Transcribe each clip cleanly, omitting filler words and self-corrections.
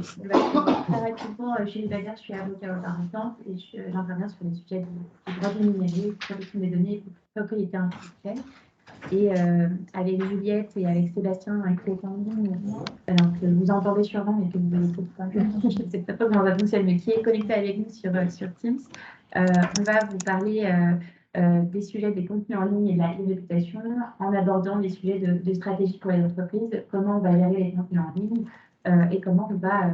Très rapidement, Julie Bader, je suis avocat au Parisien et j'interviens sur les sujets du droit du numérique, protection des données, propriété intellectuelle. Et avec Juliette et avec Sébastien, avec les en ligne, alors que vous entendez sûrement, mais que vous ne l'écoutez pas, je ne sais pas comment ça fonctionne, mais qui est connecté avec nous sur Teams, on va vous parler des sujets des contenus en ligne et de la réputation en abordant les sujets de stratégie pour les entreprises, comment on va gérer les contenus en ligne et comment on va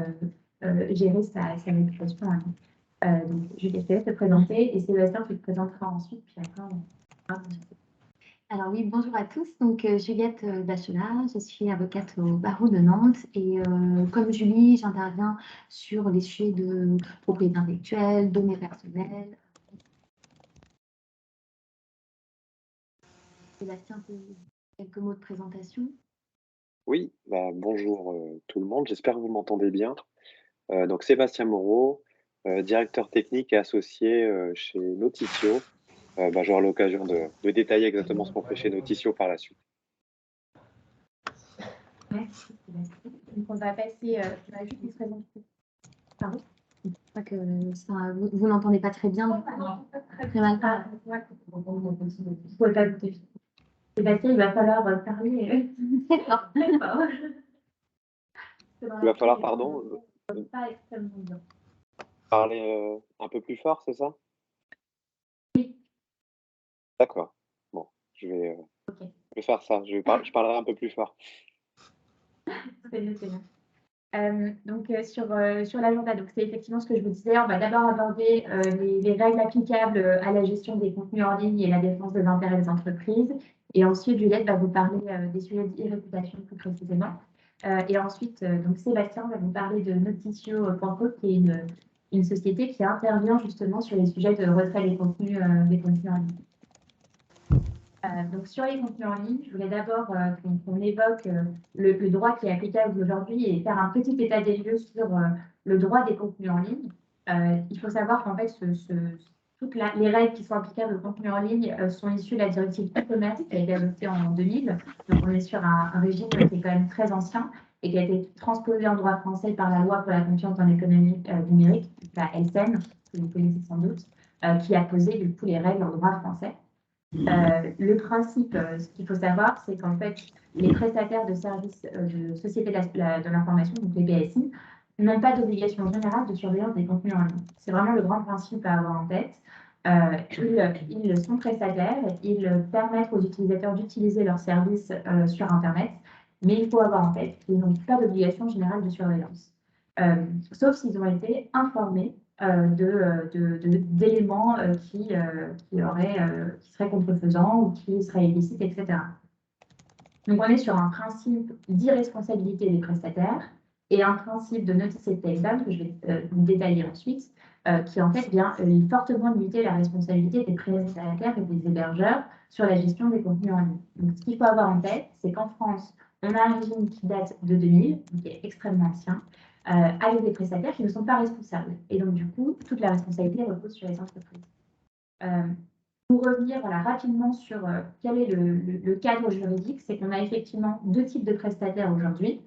gérer sa réputation en ligne. Donc, Juliette, je te laisse te présenter et Sébastien, tu te présenteras ensuite, puis après, on va Alors oui, bonjour à tous. Donc Juliette Bachelard, je suis avocate au barreau de Nantes et comme Julie, j'interviens sur les sujets de propriété intellectuelle, données personnelles. Sébastien, quelques mots de présentation. Oui, bonjour tout le monde, j'espère que vous m'entendez bien. Donc Sébastien Moreau, directeur technique et associé chez Noticio. J'aurai l'occasion de détailler exactement ce qu'on fait chez Noticio par la suite. Merci. Donc on va passer, je vais juste vous présenter. Pardon? Je crois que vous n'entendez pas très bien. Très mal. Vous ne pouvez pas goûter. Sébastien, il va falloir parler. D'accord. Il va falloir, pardon, Pas extrêmement bien. parler un peu plus fort, c'est ça? Oui. D'accord. Bon, je vais faire ça, je parlerai un peu plus fort. C'est bien, c'est bien. Donc, sur l'agenda, donc c'est effectivement ce que je vous disais. On va d'abord aborder les règles applicables à la gestion des contenus en ligne et la défense des intérêts des entreprises. Et ensuite, Juliette va vous parler des sujets d'e-réputation plus précisément. Et ensuite, donc Sébastien va vous parler de Noticio.co, qui est une société qui intervient justement sur les sujets de retrait des contenus en ligne. Donc sur les contenus en ligne, je voulais d'abord qu'on évoque le droit qui est applicable aujourd'hui et faire un petit état des lieux sur le droit des contenus en ligne. Il faut savoir qu'en fait, toutes les règles qui sont applicables aux contenus en ligne sont issues de la directive e-commerce qui a été adoptée en 2000. Donc on est sur un régime qui est quand même très ancien et qui a été transposé en droit français par la loi pour la confiance dans l'économie numérique, la LSN, que vous connaissez sans doute, qui a posé du coup les règles en droit français. Le principe, ce qu'il faut savoir, c'est qu'en fait, les prestataires de services de société de l'information, donc les PSI, n'ont pas d'obligation générale de surveillance des contenus en ligne. C'est vraiment le grand principe à avoir en tête. Ils sont prestataires, ils permettent aux utilisateurs d'utiliser leurs services sur Internet, mais il faut avoir en tête qu'ils n'ont pas d'obligation générale de surveillance, sauf s'ils ont été informés d'éléments qui seraient contrefaisants ou qui seraient illicites, etc. Donc, on est sur un principe d'irresponsabilité des prestataires et un principe de notice et take-down que je vais vous détailler ensuite, qui en fait vient fortement limiter la responsabilité des prestataires et des hébergeurs sur la gestion des contenus en ligne. Donc, ce qu'il faut avoir en tête, c'est qu'en France, on a un régime qui date de 2000, qui est extrêmement ancien, avec des prestataires qui ne sont pas responsables. Et donc, du coup, toute la responsabilité repose sur les entreprises. Pour revenir rapidement sur quel est le cadre juridique, c'est qu'on a effectivement deux types de prestataires aujourd'hui,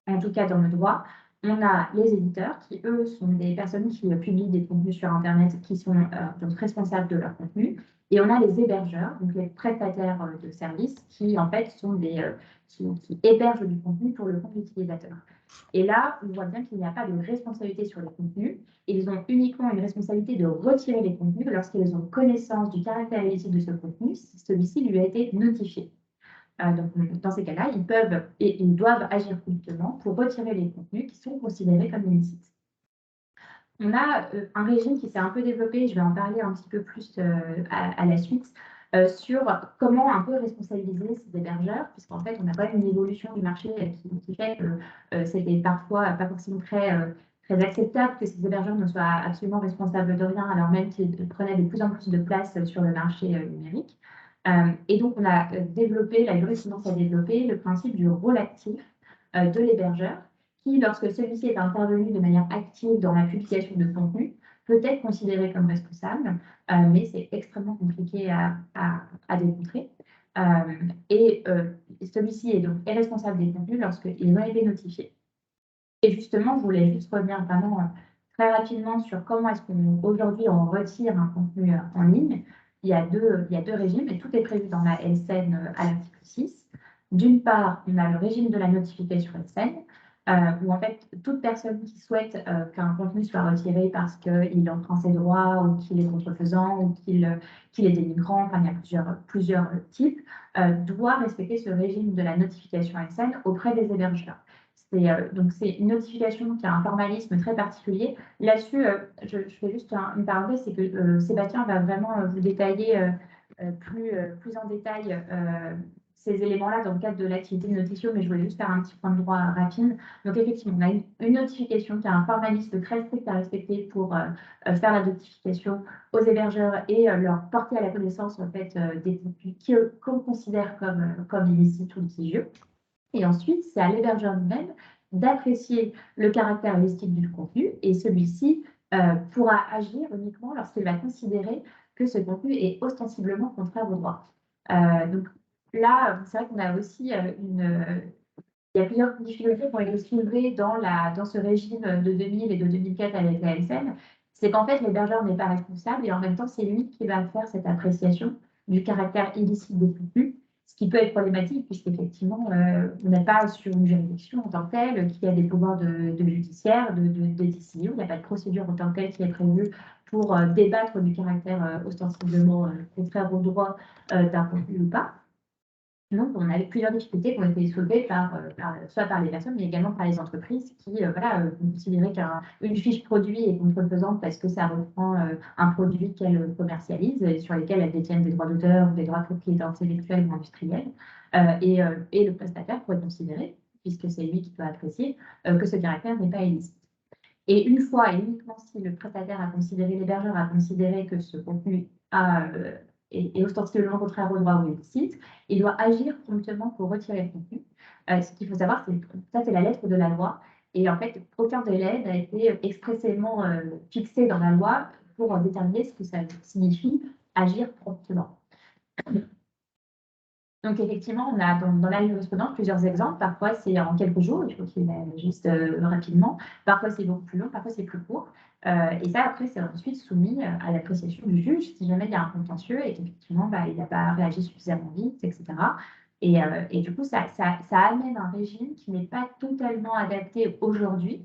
en tout cas dans le droit. On a les éditeurs qui, eux, sont des personnes qui publient des contenus sur Internet qui sont donc responsables de leur contenu. Et on a les hébergeurs, donc les prestataires de services qui, en fait, sont qui hébergent du contenu pour le compte utilisateur. Et là, on voit bien qu'il n'y a pas de responsabilité sur les contenus. Ils ont uniquement une responsabilité de retirer les contenus lorsqu'ils ont connaissance du caractère illicite de ce contenu, si celui-ci lui a été notifié. Donc, dans ces cas-là, ils peuvent et ils doivent agir promptement pour retirer les contenus qui sont considérés comme illicites. On a un régime qui s'est un peu développé, je vais en parler un petit peu plus à la suite, sur comment un peu responsabiliser ces hébergeurs, puisqu'en fait, on a quand même une évolution du marché qui fait que c'était parfois pas forcément très acceptable que ces hébergeurs ne soient absolument responsables de rien, alors même qu'ils prenaient de plus en plus de place sur le marché numérique. Et donc, on a développé, la jurisprudence a développé le principe du rôle actif de l'hébergeur, qui, lorsque celui-ci est intervenu de manière active dans la publication de contenu, peut être considéré comme responsable, mais c'est extrêmement compliqué à démontrer. Et celui-ci est donc responsable des contenus lorsqu'ils ont été notifiés. Et justement, je voulais juste revenir vraiment très rapidement sur comment est-ce qu'aujourd'hui on retire un contenu en ligne. Il y a deux régimes et tout est prévu dans la LSN à l'article 6. D'une part, on a le régime de la notification LSN, où en fait, toute personne qui souhaite qu'un contenu soit retiré parce qu'il enfreint ses droits ou qu'il est contrefaisant ou qu'il est dénigrant, enfin, il y a plusieurs types, doit respecter ce régime de la notification LSN auprès des hébergeurs. Donc, c'est une notification qui a un formalisme très particulier. Là-dessus, je fais juste une parenthèse, c'est que Sébastien va vraiment vous détailler plus en détail ces éléments-là dans le cadre de l'activité de notification, mais je voulais juste faire un petit point de droit rapide. Donc, effectivement, on a une notification qui a un formalisme très strict à respecter pour faire la notification aux hébergeurs et leur porter à la connaissance en fait, des contenus qu'on considère comme illicites ou litigieux. Et ensuite, c'est à l'hébergeur lui-même d'apprécier le caractère illicite du contenu et celui-ci pourra agir uniquement lorsqu'il va considérer que ce contenu est ostensiblement contraire au droit. Donc là, c'est vrai qu'on a aussi il y a plusieurs difficultés qui ont été soulevées dans ce régime de 2000 et de 2004 avec la LSN. C'est qu'en fait, l'hébergeur n'est pas responsable et en même temps, c'est lui qui va faire cette appréciation du caractère illicite des contenus, ce qui peut être problématique puisqu'effectivement, on n'est pas sur une juridiction en tant que telle qui a des pouvoirs de judiciaire, de décision. Il n'y a pas de procédure en tant que telle qui est prévue pour débattre du caractère ostensiblement contraire au droit d'un contenu ou pas. Donc, on avait plusieurs difficultés qui ont été soulevées soit par les personnes, mais également par les entreprises qui considéraient qu'une fiche produit est contrefaisante parce que ça reprend un produit qu'elles commercialisent et sur lesquels elles détiennent des droits d'auteur ou des droits de propriété intellectuelle ou industrielle. Et le prestataire pourrait considérer, puisque c'est lui qui peut apprécier, que ce caractère n'est pas illicite. Et une fois, et uniquement si le prestataire a considéré, l'hébergeur a considéré que ce contenu est ostensiblement contraire au droit ou illicite, il doit agir promptement pour retirer le contenu. Ce qu'il faut savoir, c'est que ça, c'est la lettre de la loi. Et en fait, aucun délai n'a été expressément fixé dans la loi pour déterminer ce que ça signifie agir promptement. Donc, effectivement, on a dans la jurisprudence plusieurs exemples. Parfois, c'est en quelques jours, il faut qu'il aille juste rapidement. Parfois, c'est beaucoup plus long, parfois, c'est plus court. Et ça, après, c'est ensuite soumis à l'appréciation du juge si jamais il y a un contentieux et qu'effectivement, il n'a pas réagi suffisamment vite, etc. Et du coup, ça amène un régime qui n'est pas totalement adapté aujourd'hui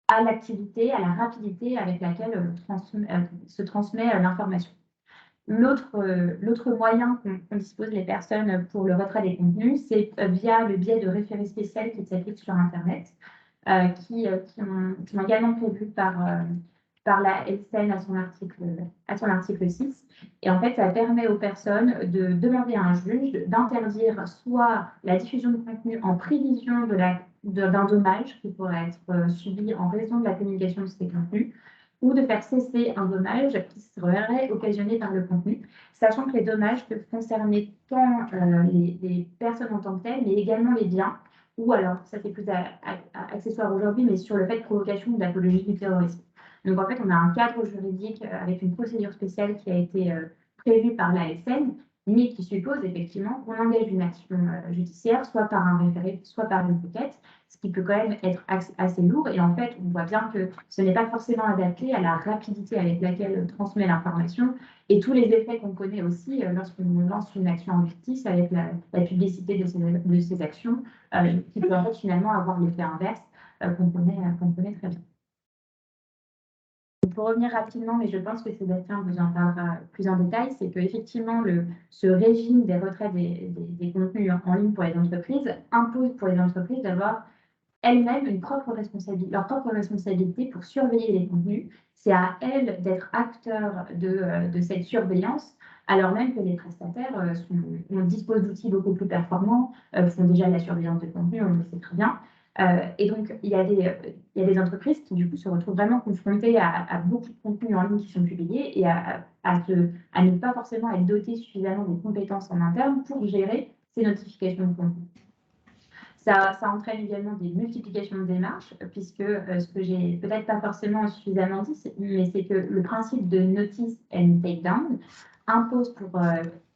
à l'activité, à la rapidité avec laquelle se transmet l'information. L'autre moyen qu'on dispose les personnes pour le retrait des contenus, c'est via le biais de référés spéciales qui s'appliquent sur Internet, qui sont également prévus par la LSN à son article 6. Et en fait, ça permet aux personnes de demander à un juge d'interdire soit la diffusion de contenu en prévision d'un dommage qui pourrait être subi en raison de la communication de ces contenus, ou de faire cesser un dommage qui serait occasionné par le contenu, sachant que les dommages peuvent concerner tant les personnes en tant que telles, mais également les biens, ou alors, ça c'est plus accessoire aujourd'hui, mais sur le fait de provocation ou d'apologie du terrorisme. Donc en fait, on a un cadre juridique avec une procédure spéciale qui a été prévue par l'ASN, mais qui suppose effectivement qu'on engage une action judiciaire, soit par un référé, soit par une requête, ce qui peut quand même être assez lourd. Et en fait, on voit bien que ce n'est pas forcément adapté à la rapidité avec laquelle on transmet l'information et tous les effets qu'on connaît aussi lorsqu'on lance une action en justice avec la publicité de ces actions, qui peut en fait finalement avoir l'effet inverse qu'on connaît très bien. Pour revenir rapidement, mais je pense que Sébastien vous en parlera plus en détail, c'est qu'effectivement, ce régime des retraits des contenus en ligne pour les entreprises impose pour les entreprises d'avoir elles-mêmes leur propre responsabilité pour surveiller les contenus. C'est à elles d'être acteurs de cette surveillance, alors même que les prestataires disposent d'outils beaucoup plus performants, font déjà de la surveillance de contenu, on le sait très bien. Et donc, il y a des entreprises qui, du coup, se retrouvent vraiment confrontées à beaucoup de contenus en ligne qui sont publiés et à ne pas forcément être dotées suffisamment de compétences en interne pour gérer ces notifications de contenu. Ça entraîne également des multiplications de démarches, puisque ce que j'ai peut-être pas forcément suffisamment dit, mais c'est que le principe de notice and takedown impose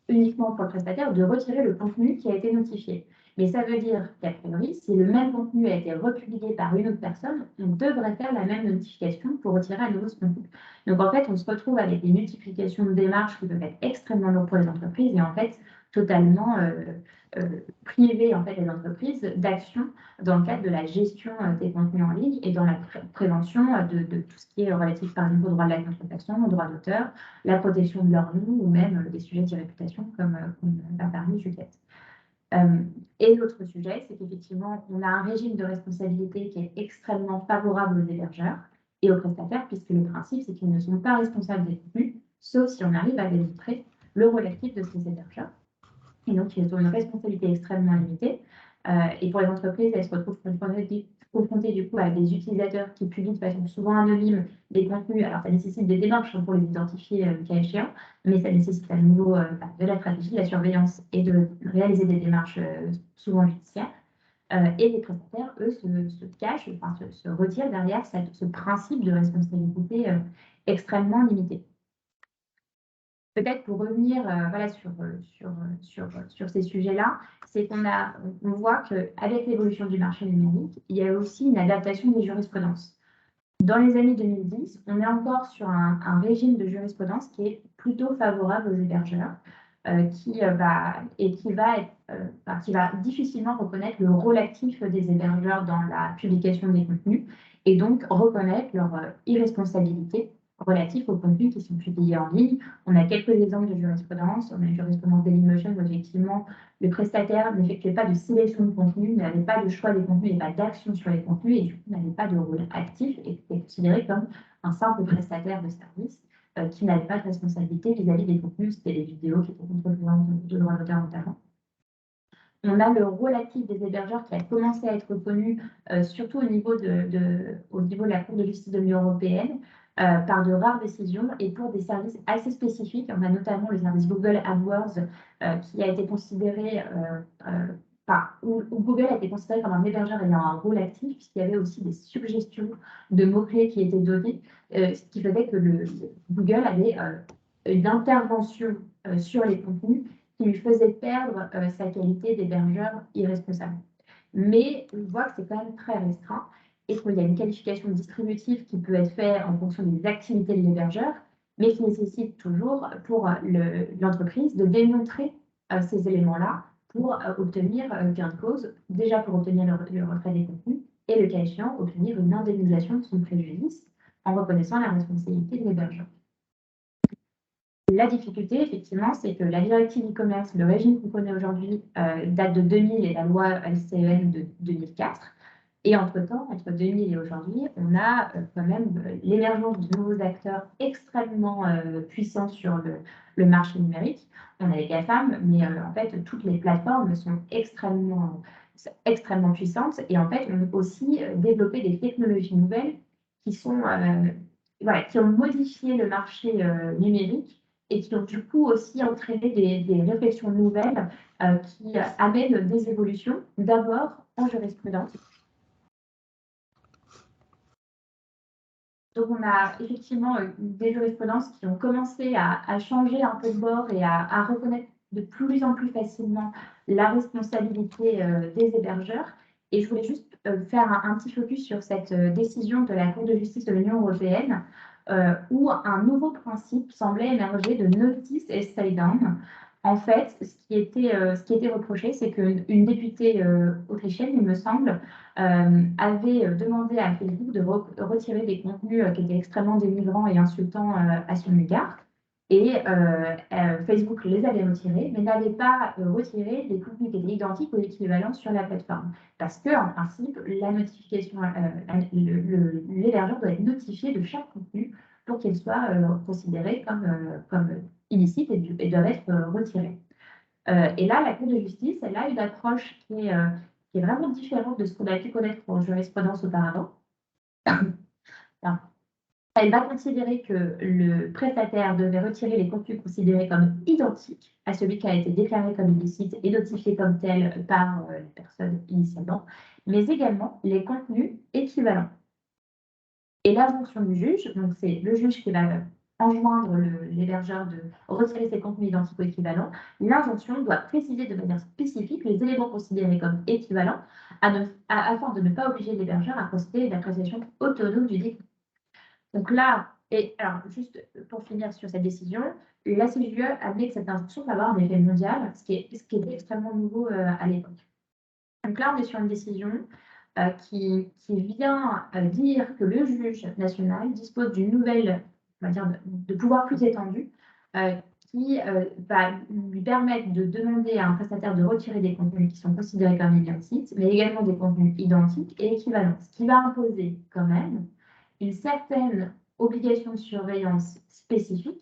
uniquement pour le prestataire de retirer le contenu qui a été notifié. Mais ça veut dire qu'a priori, si le même contenu a été republié par une autre personne, on devrait faire la même notification pour retirer à nouveau ce contenu. Donc en fait, on se retrouve avec des multiplications de démarches qui peuvent être extrêmement lourdes pour les entreprises et en fait totalement priver en fait les entreprises d'action dans le cadre de la gestion des contenus en ligne et dans la prévention de tout ce qui est relatif par exemple au droit de la contrefaçon, au droit d'auteur, la protection de leur nom ou même des sujets de réputation comme l'a parlé Juliette. Et l'autre sujet, c'est qu'effectivement, on a un régime de responsabilité qui est extrêmement favorable aux hébergeurs et aux prestataires, puisque le principe, c'est qu'ils ne sont pas responsables des contenus, sauf si on arrive à démontrer le relatif de ces hébergeurs. Et donc, ils ont une responsabilité extrêmement limitée. Et pour les entreprises, elles se retrouvent confrontées du coup à des utilisateurs qui publient de façon souvent anonyme des contenus. Alors, ça nécessite des démarches pour les identifier le cas échéant, mais ça nécessite à nouveau de la stratégie, de la surveillance et de réaliser des démarches souvent judiciaires. Et les prestataires, eux, se cachent, enfin, se retirent derrière ce principe de responsabilité extrêmement limité. Peut-être pour revenir voilà, sur ces sujets-là, c'est on voit qu'avec l'évolution du marché numérique, il y a aussi une adaptation des jurisprudences. Dans les années 2010, on est encore sur un régime de jurisprudence qui est plutôt favorable aux hébergeurs, qui va difficilement reconnaître le rôle actif des hébergeurs dans la publication des contenus et donc reconnaître leur irresponsabilité relative aux contenus qui sont publiés en ligne. On a quelques exemples de jurisprudence. On a une jurisprudence Dailymotion où effectivement le prestataire n'effectuait pas de sélection de contenu, n'avait pas de choix des contenus et pas d'action sur les contenus et du coup n'avait pas de rôle actif et était considéré comme un simple prestataire de service qui n'avait pas de responsabilité vis-à-vis des contenus. C'était les vidéos qui étaient contrevenantes de droit d'auteur notamment. On a le rôle actif des hébergeurs qui a commencé à être reconnu surtout au niveau de la Cour de justice de l'Union européenne par de rares décisions et pour des services assez spécifiques. On a notamment le service Google AdWords qui a été considéré, où Google a été considéré comme un hébergeur ayant un rôle actif, puisqu'il y avait aussi des suggestions de mots-clés qui étaient données, ce qui faisait que Google avait une intervention sur les contenus qui lui faisait perdre sa qualité d'hébergeur irresponsable. Mais on voit que c'est quand même très restreint et qu'il y a une qualification distributive qui peut être faite en fonction des activités de l'hébergeur, mais qui nécessite toujours pour l'entreprise de démontrer ces éléments-là pour obtenir gain de cause, déjà pour obtenir le retrait des contenus et le cas échéant, obtenir une indemnisation de son préjudice en reconnaissant la responsabilité de l'hébergeur. La difficulté, effectivement, c'est que la directive e-commerce, le régime qu'on connaît aujourd'hui, date de 2000 et la loi LCEN de 2004. Et entre-temps, entre 2000 et aujourd'hui, on a quand même l'émergence de nouveaux acteurs extrêmement puissants sur le marché numérique. On a les GAFAM, mais en fait, toutes les plateformes sont extrêmement puissantes. Et en fait, on a aussi développé des technologies nouvelles qui qui ont modifié le marché numérique et qui ont du coup aussi entraîné des réflexions nouvelles qui amènent des évolutions, d'abord en jurisprudence. Donc on a effectivement des jurisprudences qui ont commencé à changer un peu de bord et à reconnaître de plus en plus facilement la responsabilité des hébergeurs. Et je voulais juste faire un petit focus sur cette décision de la Cour de justice de l'Union européenne où un nouveau principe semblait émerger de notice et stay down. En fait, ce qui était reproché, c'est qu'une députée autrichienne, il me semble, avait demandé à Facebook de retirer des contenus qui étaient extrêmement dénigrants et insultants à son égard. Et Facebook les avait retirés, mais n'avait pas retiré les contenus qui étaient identiques ou équivalents sur la plateforme. Parce qu'en principe, la notification, l'hébergeur doit être notifié de chaque contenu pour qu'il soit considéré comme illicite et doit être retiré. Et là, la Cour de justice, elle a une approche qui est vraiment différente de ce qu'on a pu connaître en jurisprudence auparavant. Elle va considérer que le prestataire devait retirer les contenus considérés comme identiques à celui qui a été déclaré comme illicite et notifié comme tel par la personne initialement, mais également les contenus équivalents. Et la fonction du juge, donc c'est le juge qui va enjoindre l'hébergeur de retirer ses contenus identiques ou équivalents, l'injonction doit préciser de manière spécifique les éléments considérés comme équivalents afin de ne pas obliger l'hébergeur à procéder à une appréciation autonome du dit. Donc là, et alors juste pour finir sur cette décision, la CJUE a admet que cette injonction va avoir un effet mondial, ce qui est extrêmement nouveau à l'époque. Donc là, on est sur une décision qui vient dire que le juge national dispose d'une nouvelle, on va dire, de pouvoir plus étendu, qui va lui permettre de demander à un prestataire de retirer des contenus qui sont considérés comme illicites, mais également des contenus identiques et équivalents, ce qui va imposer quand même une certaine obligation de surveillance spécifique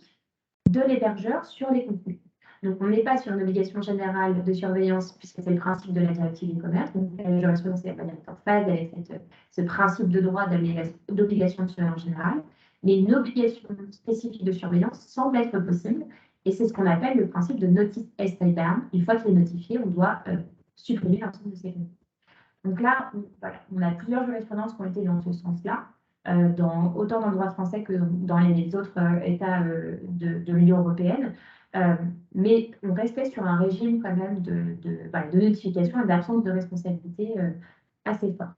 de l'hébergeur sur les contenus. Donc, on n'est pas sur une obligation générale de surveillance, puisque c'est le principe de la directive e-commerce. Donc, la jurisprudence est en phase avec ce principe de droit d'obligation de surveillance générale. Mais une obligation spécifique de surveillance semble être possible. Et c'est ce qu'on appelle le principe de notice ex-term. Une fois qu'il est notifié, on doit supprimer l'ensemble de ces contenus. Donc là, on a plusieurs jurisprudences qui ont été dans ce sens-là, autant dans le droit français que dans les autres États de l'Union européenne. Mais on restait sur un régime quand même de notification et d'absence de responsabilité assez fort.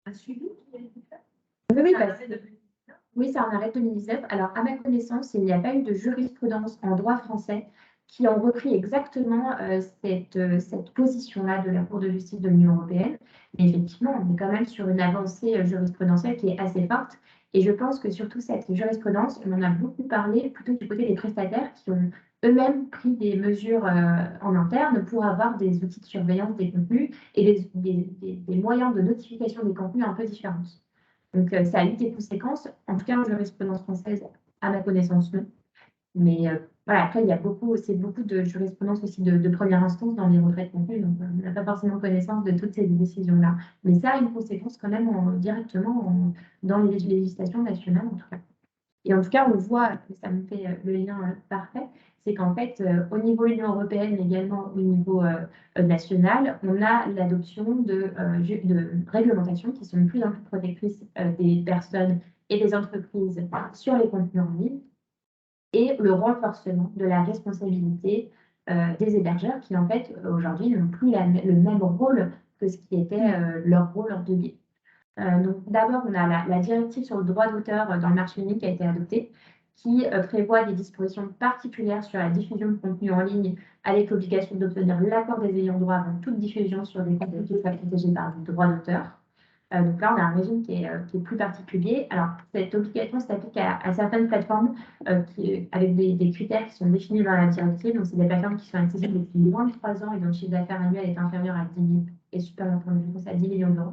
Un suivi Oui, oui, c'est un arrêt de 2019. Alors, à ma connaissance, il n'y a pas eu de jurisprudence en droit français qui ont repris exactement cette position-là de la Cour de justice de l'Union européenne. Mais effectivement, on est quand même sur une avancée jurisprudentielle qui est assez forte. Et je pense que surtout cette jurisprudence, on en a beaucoup parlé plutôt du côté des prestataires qui ont eux-mêmes pris des mesures en interne pour avoir des outils de surveillance des contenus et des moyens de notification des contenus un peu différents. Donc, ça a eu des conséquences. En tout cas, en jurisprudence française, à ma connaissance, non. Mais voilà, après, il y a beaucoup de jurisprudence aussi de première instance dans les retraits de contenu, donc on n'a pas forcément connaissance de toutes ces décisions-là. Mais ça a une conséquence quand même directement dans les législations nationales, en tout cas. Et en tout cas, on voit, ça me fait le lien parfait, c'est qu'en fait, au niveau Union européenne, mais également au niveau national, on a l'adoption de réglementations qui sont de plus en plus protectrices des personnes et des entreprises sur les contenus en ligne, et le renforcement de la responsabilité des hébergeurs qui, en fait, aujourd'hui, n'ont plus le même rôle que ce qui était leur rôle en 2000. Donc, d'abord, on a la directive sur le droit d'auteur dans le marché unique qui a été adoptée, qui prévoit des dispositions particulières sur la diffusion de contenu en ligne, avec l'obligation d'obtenir l'accord des ayants droit avant toute diffusion sur des contenus qui soient protégés par le droit d'auteur. Donc là, on a un régime qui est plus particulier. Alors, cette obligation s'applique à certaines plateformes avec des critères qui sont définis dans la directive. Donc, c'est des plateformes qui sont accessibles depuis moins de 3 ans et dont le chiffre d'affaires annuel est inférieur à 10 000 et supérieur à 10 millions d'euros.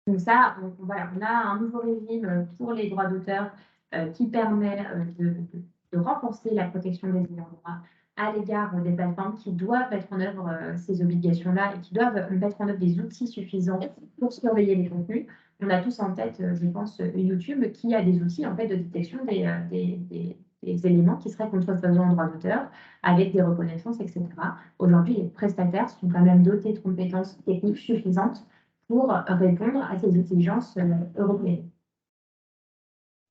Donc ça, on a un nouveau régime pour les droits d'auteur qui permet de renforcer la protection des ayants droit à l'égard des plateformes qui doivent mettre en œuvre ces obligations-là et qui doivent mettre en œuvre des outils suffisants pour surveiller les contenus. On a tous en tête, je pense, YouTube qui a des outils en fait de détection des éléments qui seraient contrefaisants en droit d'auteur avec des reconnaissances, etc. Aujourd'hui, les prestataires sont quand même dotés de compétences techniques suffisantes pour répondre à ces exigences européennes.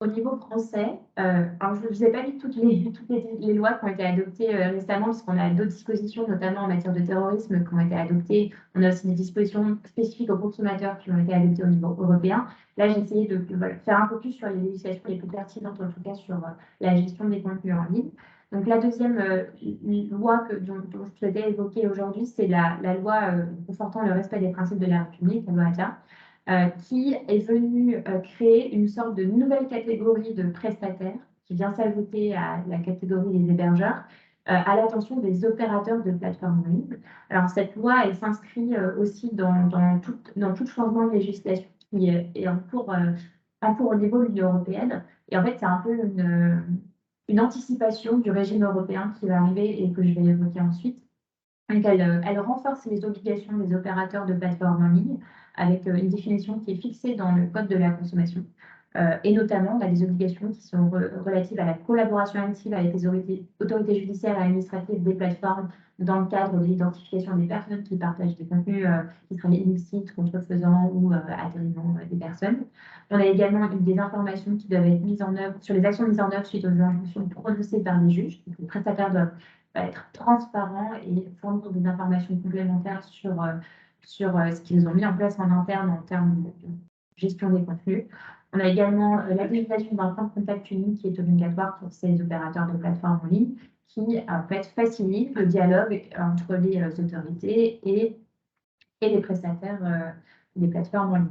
Au niveau français, alors je ne vous ai pas mis toutes les lois qui ont été adoptées récemment, puisqu'on a d'autres dispositions, notamment en matière de terrorisme, qui ont été adoptées. On a aussi des dispositions spécifiques aux consommateurs qui ont été adoptées au niveau européen. Là, j'ai essayé de faire un focus sur les législations les plus pertinentes, en tout cas sur la gestion des contenus en ligne. Donc, la deuxième loi dont je souhaitais évoquer aujourd'hui, c'est la loi confortant le respect des principes de la République, la loi ATA, qui est venue créer une sorte de nouvelle catégorie de prestataires qui vient s'ajouter à la catégorie des hébergeurs, à l'attention des opérateurs de plateformes en ligne. Alors, cette loi, elle s'inscrit aussi dans tout changement de législation qui est en cours au niveau de l'Union européenne. Et en fait, c'est un peu une anticipation du régime européen qui va arriver et que je vais évoquer ensuite. Donc, elle renforce les obligations des opérateurs de plateformes en ligne avec une définition qui est fixée dans le Code de la consommation. Et notamment, on a des obligations qui sont relatives à la collaboration active avec les autorités judiciaires et administratives des plateformes dans le cadre de l'identification des personnes qui partagent des contenus qui seraient illicites, contrefaisants ou atteindant des personnes. On a également des informations qui doivent être mises en œuvre sur les actions mises en œuvre suite aux injonctions prononcées par les juges. Donc, les prestataires doivent être transparents et fournir des informations complémentaires sur ce qu'ils ont mis en place en interne en termes de gestion des contenus. On a également l'habilitation d'un point de contact unique qui est obligatoire pour ces opérateurs de plateformes en ligne qui en fait facilite le dialogue entre les autorités et les prestataires des plateformes en ligne.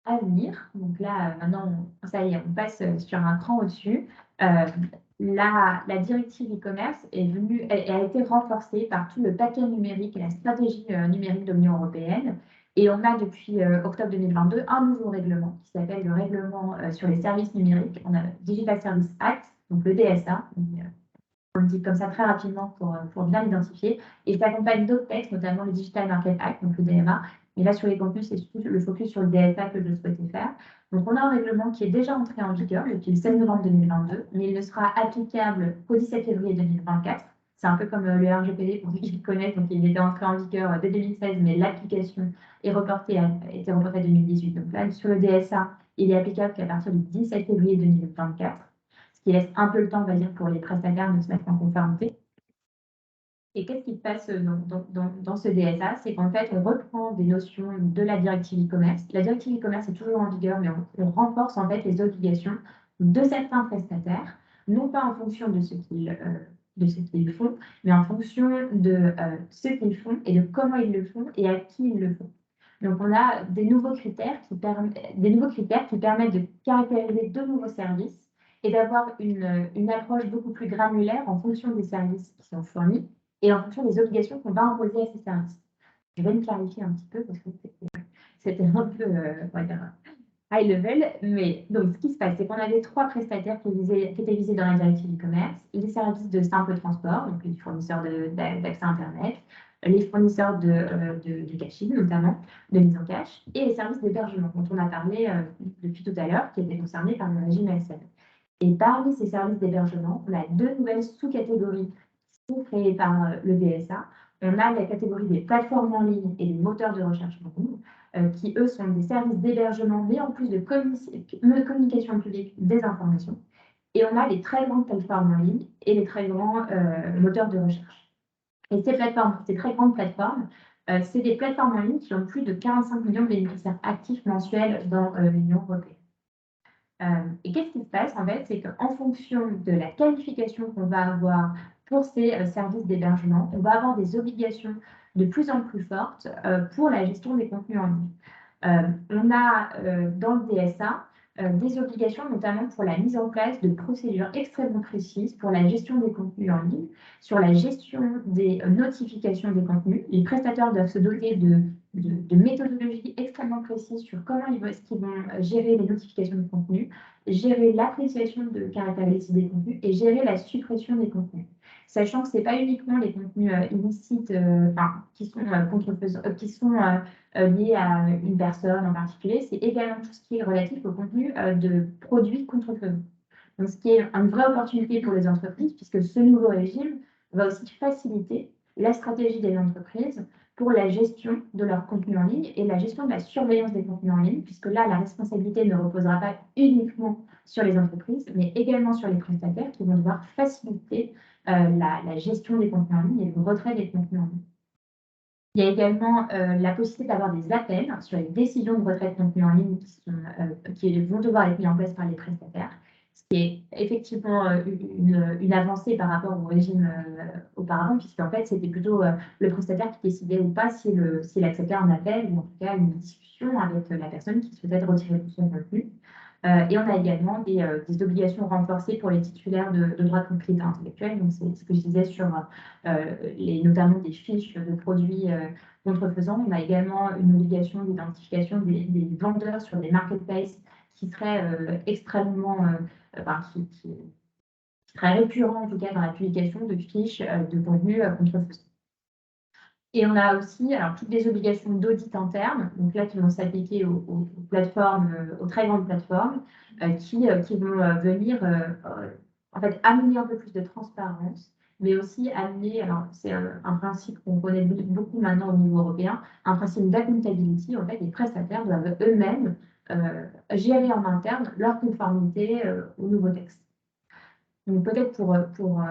À venir, donc là maintenant ça y est, on passe sur un cran au-dessus. La directive e-commerce a été renforcée par tout le paquet numérique et la stratégie numérique de l'Union européenne. Et on a depuis octobre 2022 un nouveau règlement qui s'appelle le règlement sur les services numériques. On a le Digital Services Act, donc le DSA. On le dit comme ça très rapidement pour bien l'identifier. Et ça accompagne d'autres textes, notamment le Digital Market Act, donc le DMA. Mais là, sur les contenus, c'est surtout le focus sur le DSA que je souhaitais faire. Donc, on a un règlement qui est déjà entré en vigueur depuis le 16 novembre 2022, mais il ne sera applicable qu'au 17 février 2024. C'est un peu comme le RGPD, pour ceux qui le connaissent. Donc, il était entré en vigueur dès 2016, mais l'application est reportée à 2018. Donc là, sur le DSA, il est applicable qu'à partir du 17 février 2024. Ce qui laisse un peu le temps, on va dire, pour les prestataires de se mettre en conformité. Et qu'est-ce qui se passe dans ce DSA? C'est qu'en fait, on reprend des notions de la directive e-commerce. La directive e-commerce est toujours en vigueur, mais on renforce en fait les obligations de certains prestataires, non pas en fonction de ce qu'ils font, mais en fonction de ce qu'ils font et de comment ils le font et à qui ils le font. Donc, on a des nouveaux critères qui permettent de caractériser de nouveaux services et d'avoir une approche beaucoup plus granulaire en fonction des services qui sont fournis et en fonction des obligations qu'on va imposer à ces services. Je vais me clarifier un petit peu parce que c'était un peu, on va dire, high level. Mais donc, ce qui se passe, c'est qu'on avait 3 prestataires qui étaient visés dans la directive e-commerce. Les services de simple transport, donc les fournisseurs d'accès Internet, les fournisseurs de caching, notamment, de mise en cache, et les services d'hébergement, dont on a parlé depuis tout à l'heure, qui étaient concernés par le régime ASN. Et parmi ces services d'hébergement, on a 2 nouvelles sous-catégories qui sont créées par le DSA. On a la catégorie des plateformes en ligne et des moteurs de recherche en ligne, qui, eux, sont des services d'hébergement, mais en plus de communication publique des informations. Et on a les très grandes plateformes en ligne et les très grands moteurs de recherche. Et ces très grandes plateformes, c'est des plateformes en ligne qui ont plus de 45 millions de bénéficiaires actifs mensuels dans l'Union européenne. Et qu'est-ce qui se passe en fait, c'est qu'en fonction de la qualification qu'on va avoir pour ces services d'hébergement, on va avoir des obligations de plus en plus fortes pour la gestion des contenus en ligne. On a dans le DSA des obligations, notamment pour la mise en place de procédures extrêmement précises pour la gestion des contenus en ligne, sur la gestion des notifications des contenus. Les prestataires doivent se doter de méthodologies extrêmement précises sur comment est-ce qu'ils vont gérer les notifications de contenu, gérer l'appréciation de caractéristiques des contenus et gérer la suppression des contenus. Sachant que ce n'est pas uniquement les contenus illicites qui sont liés à une personne en particulier, c'est également tout ce qui est relatif au contenu de produits contrefaisants. Donc, ce qui est une vraie opportunité pour les entreprises, puisque ce nouveau régime va aussi faciliter la stratégie des entreprises pour la gestion de leur contenu en ligne et la gestion de la surveillance des contenus en ligne, puisque là, la responsabilité ne reposera pas uniquement sur les entreprises, mais également sur les prestataires qui vont devoir faciliter la gestion des contenus en ligne et le retrait des contenus en ligne. Il y a également la possibilité d'avoir des appels sur les décisions de retrait de contenu en ligne qui vont devoir être mis en place par les prestataires, ce qui est effectivement une avancée par rapport au régime auparavant, puisqu'en fait, c'était plutôt le prestataire qui décidait ou pas s'il acceptait un appel ou en tout cas une discussion avec la personne qui souhaitait retirer tout son contenu. Et on a également des obligations renforcées pour les titulaires de droits de propriété intellectuelle. Donc, c'est ce que je disais sur notamment des fiches de produits contrefaisants. On a également une obligation d'identification des vendeurs sur des marketplaces qui seraient extrêmement, qui seraient récurrents en tout cas dans la publication de fiches de contenu contrefaisant. Et on a aussi alors, toutes les obligations d'audit interne, donc là qui vont s'appliquer aux plateformes, aux très grandes plateformes, qui vont venir en fait amener un peu plus de transparence, mais aussi amener, alors c'est un principe qu'on connaît beaucoup maintenant au niveau européen, un principe d'accountability. En fait, les prestataires doivent eux-mêmes gérer en interne leur conformité aux nouveaux textes. Donc peut-être pour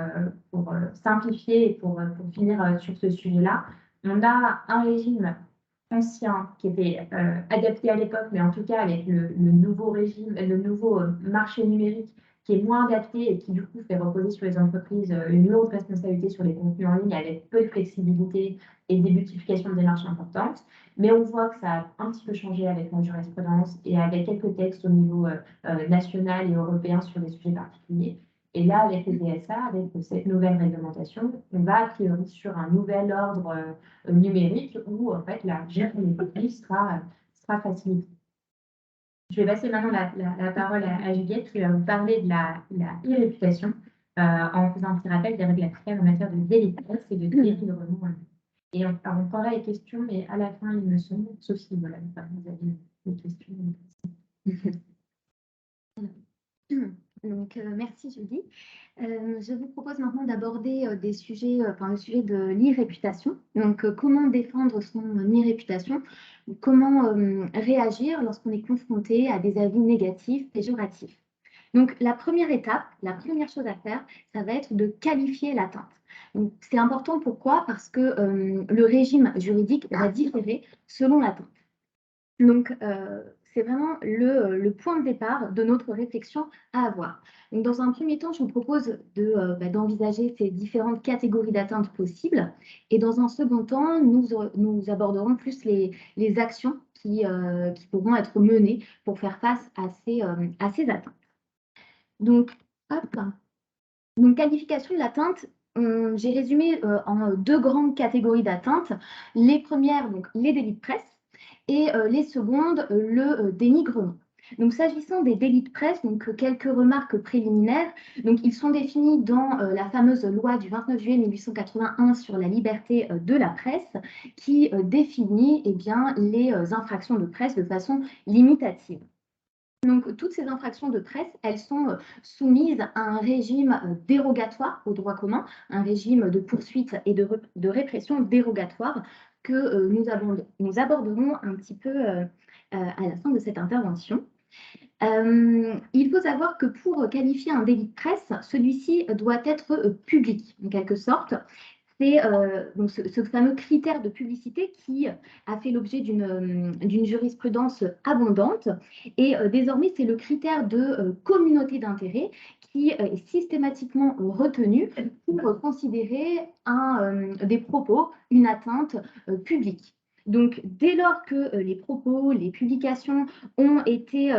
simplifier et pour finir sur ce sujet-là, on a un régime ancien qui était adapté à l'époque, mais en tout cas avec le nouveau régime, le nouveau marché numérique qui est moins adapté et qui du coup fait reposer sur les entreprises une lourde responsabilité sur les contenus en ligne avec peu de flexibilité et des multiplications de démarches importantes. Mais on voit que ça a un petit peu changé avec la jurisprudence et avec quelques textes au niveau national et européen sur des sujets particuliers. Et là, avec les DSA, avec cette nouvelle réglementation, on va a priori sur un nouvel ordre numérique où en fait la gestion des contenus sera facilitée. Je vais passer maintenant la parole à Juliette qui va vous parler de la e-réputation en faisant un petit rappel des règles applicables en matière de délit de presse et de délivrement. Et on prendra les questions, mais à la fin, il me semble, sauf si voilà, vous avez des questions. Donc, merci Julie. Je vous propose maintenant d'aborder des sujets, le sujet de l'e-réputation. Donc, comment défendre son e-réputation, comment réagir lorsqu'on est confronté à des avis négatifs, péjoratifs. Donc, la première étape, la première chose à faire, ça va être de qualifier l'atteinte. C'est important, pourquoi? Parce que le régime juridique va différer selon l'atteinte. Donc, c'est vraiment le point de départ de notre réflexion à avoir. Donc, dans un premier temps, je vous propose d'envisager ces différentes catégories d'atteintes possibles. Et dans un second temps, nous aborderons plus les actions qui pourront être menées pour faire face à ces atteintes. Donc, hop. Donc, qualification de l'atteinte, j'ai résumé en deux grandes catégories d'atteintes. Les premières, donc les délits de presse, et les secondes, le dénigrement. Donc, s'agissant des délits de presse, donc quelques remarques préliminaires. Donc, ils sont définis dans la fameuse loi du 29 juillet 1881 sur la liberté de la presse, qui définit les infractions de presse de façon limitative. Donc, toutes ces infractions de presse, elles sont soumises à un régime dérogatoire au droit commun, un régime de poursuite et de répression dérogatoire que nous aborderons un petit peu à la fin de cette intervention. Il faut savoir que pour qualifier un délit de presse, celui-ci doit être public, en quelque sorte. C'est donc ce fameux critère de publicité qui a fait l'objet d'une jurisprudence abondante. Et désormais, c'est le critère de communauté d'intérêt qui est systématiquement retenu pour considérer des propos, une atteinte publique. Donc, dès lors que les propos, les publications ont été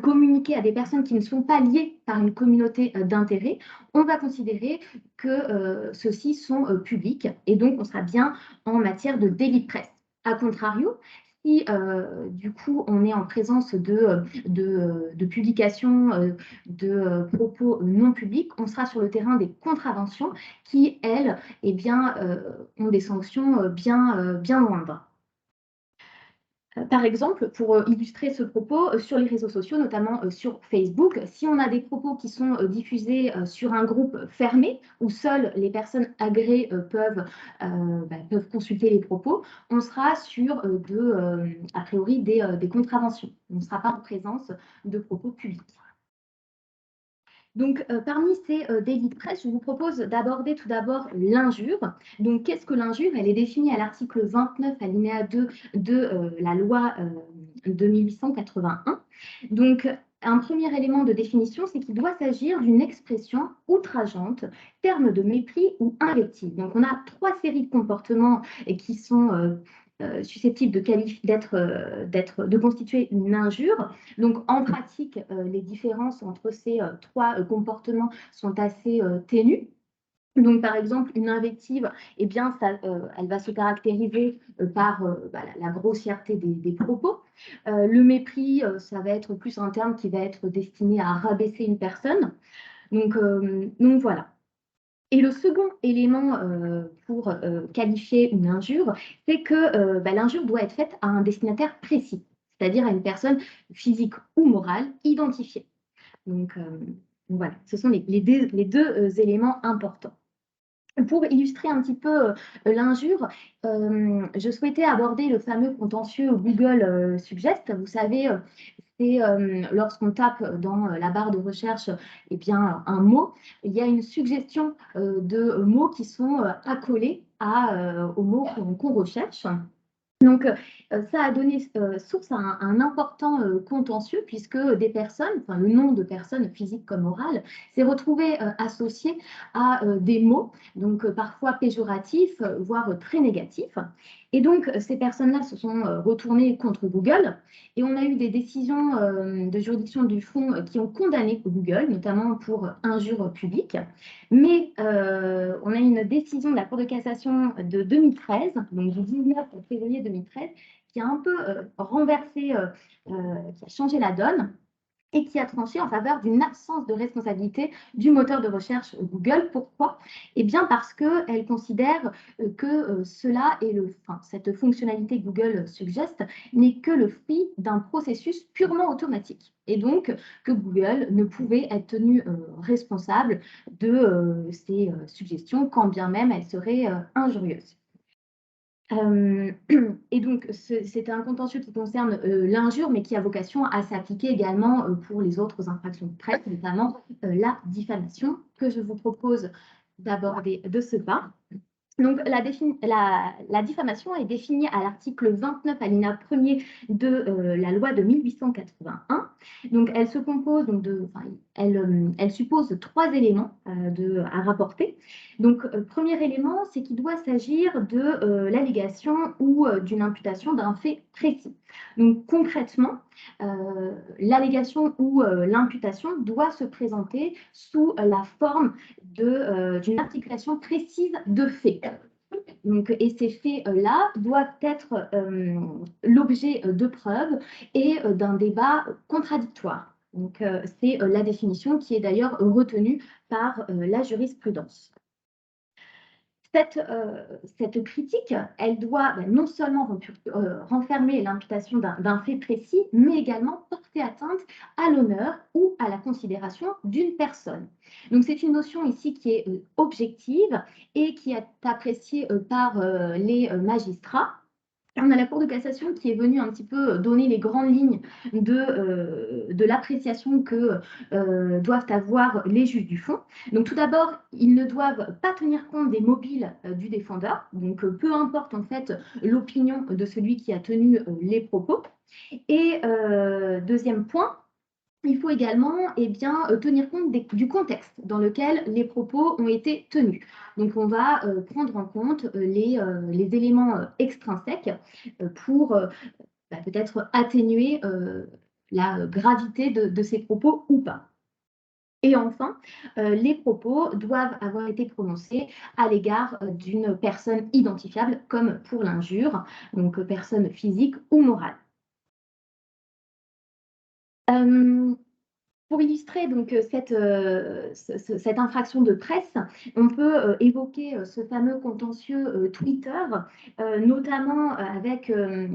communiquer à des personnes qui ne sont pas liées par une communauté d'intérêt, on va considérer que ceux-ci sont publics et donc on sera bien en matière de délit de presse. A contrario, si du coup on est en présence de publications de propos non publics, on sera sur le terrain des contraventions qui, elles, ont des sanctions bien moindres. Par exemple, pour illustrer ce propos, sur les réseaux sociaux, notamment sur Facebook, si on a des propos qui sont diffusés sur un groupe fermé, où seules les personnes agréées peuvent consulter les propos, on sera sur a priori des contraventions. On ne sera pas en présence de propos publics. Donc, parmi ces délits de presse, je vous propose d'aborder tout d'abord l'injure. Donc, qu'est-ce que l'injure? Elle est définie à l'article 29, alinéa 2 de la loi de 1881. Donc, un premier élément de définition, c'est qu'il doit s'agir d'une expression outrageante, terme de mépris ou invective. Donc, on a trois séries de comportements qui sont susceptibles de constituer une injure. Donc, en pratique, les différences entre ces trois comportements sont assez ténues. Donc, par exemple, une invective, elle va se caractériser par la grossièreté des propos. Le mépris, ça va être plus un terme qui va être destiné à rabaisser une personne. Donc voilà. Et le second élément pour qualifier une injure, c'est que l'injure doit être faite à un destinataire précis, c'est-à-dire à une personne physique ou morale identifiée. Donc voilà, ce sont les deux éléments importants. Pour illustrer un petit peu l'injure, je souhaitais aborder le fameux contentieux Google Suggest. Vous savez, c'est lorsqu'on tape dans la barre de recherche eh bien, un mot, il y a une suggestion de mots qui sont accolés au mot qu'on recherche. Donc, ça a donné source à un important contentieux puisque des personnes, enfin le nom de personnes physiques comme morales, s'est retrouvé associé à des mots, donc parfois péjoratifs, voire très négatifs. Et donc, ces personnes-là se sont retournées contre Google et on a eu des décisions de juridiction du fond qui ont condamné Google, notamment pour injure publique. Mais on a une décision de la Cour de cassation de 2013, donc du 19 février 2013, qui a un peu renversé, qui a changé la donne et qui a tranché en faveur d'une absence de responsabilité du moteur de recherche Google. Pourquoi? Eh bien parce qu'elle considère que cela est cette fonctionnalité Google Suggest n'est que le fruit d'un processus purement automatique. Et donc que Google ne pouvait être tenu responsable de ces suggestions, quand bien même elles seraient injurieuses. Et donc, c'est un contentieux qui concerne l'injure, mais qui a vocation à s'appliquer également pour les autres infractions de presse, notamment la diffamation, que je vous propose d'aborder de ce pas. Donc, la diffamation est définie à l'article 29 alinéa 1er de la loi de 1881. Donc, elle se compose elle suppose 3 éléments à rapporter. Donc, premier élément, c'est qu'il doit s'agir de l'allégation ou d'une imputation d'un fait précis. Donc, concrètement, l'allégation ou l'imputation doit se présenter sous la forme d'une articulation précise de faits. Donc, et ces faits-là doivent être l'objet de preuves et d'un débat contradictoire. Donc, c'est la définition qui est d'ailleurs retenue par la jurisprudence. Cette critique, elle doit non seulement renfermer l'imputation d'un fait précis, mais également porter atteinte à l'honneur ou à la considération d'une personne. Donc c'est une notion ici qui est objective et qui est appréciée par les magistrats. On a la Cour de cassation qui est venue un petit peu donner les grandes lignes de l'appréciation que doivent avoir les juges du fond. Donc tout d'abord, ils ne doivent pas tenir compte des mobiles du défendeur, donc peu importe en fait l'opinion de celui qui a tenu les propos. Et deuxième point, il faut également tenir compte du contexte dans lequel les propos ont été tenus. Donc, on va prendre en compte les éléments extrinsèques pour peut-être atténuer la gravité de ces propos ou pas. Et enfin, les propos doivent avoir été prononcés à l'égard d'une personne identifiable, comme pour l'injure, donc personne physique ou morale. Pour illustrer donc cette infraction de presse, on peut évoquer ce fameux contentieux Twitter, notamment avec le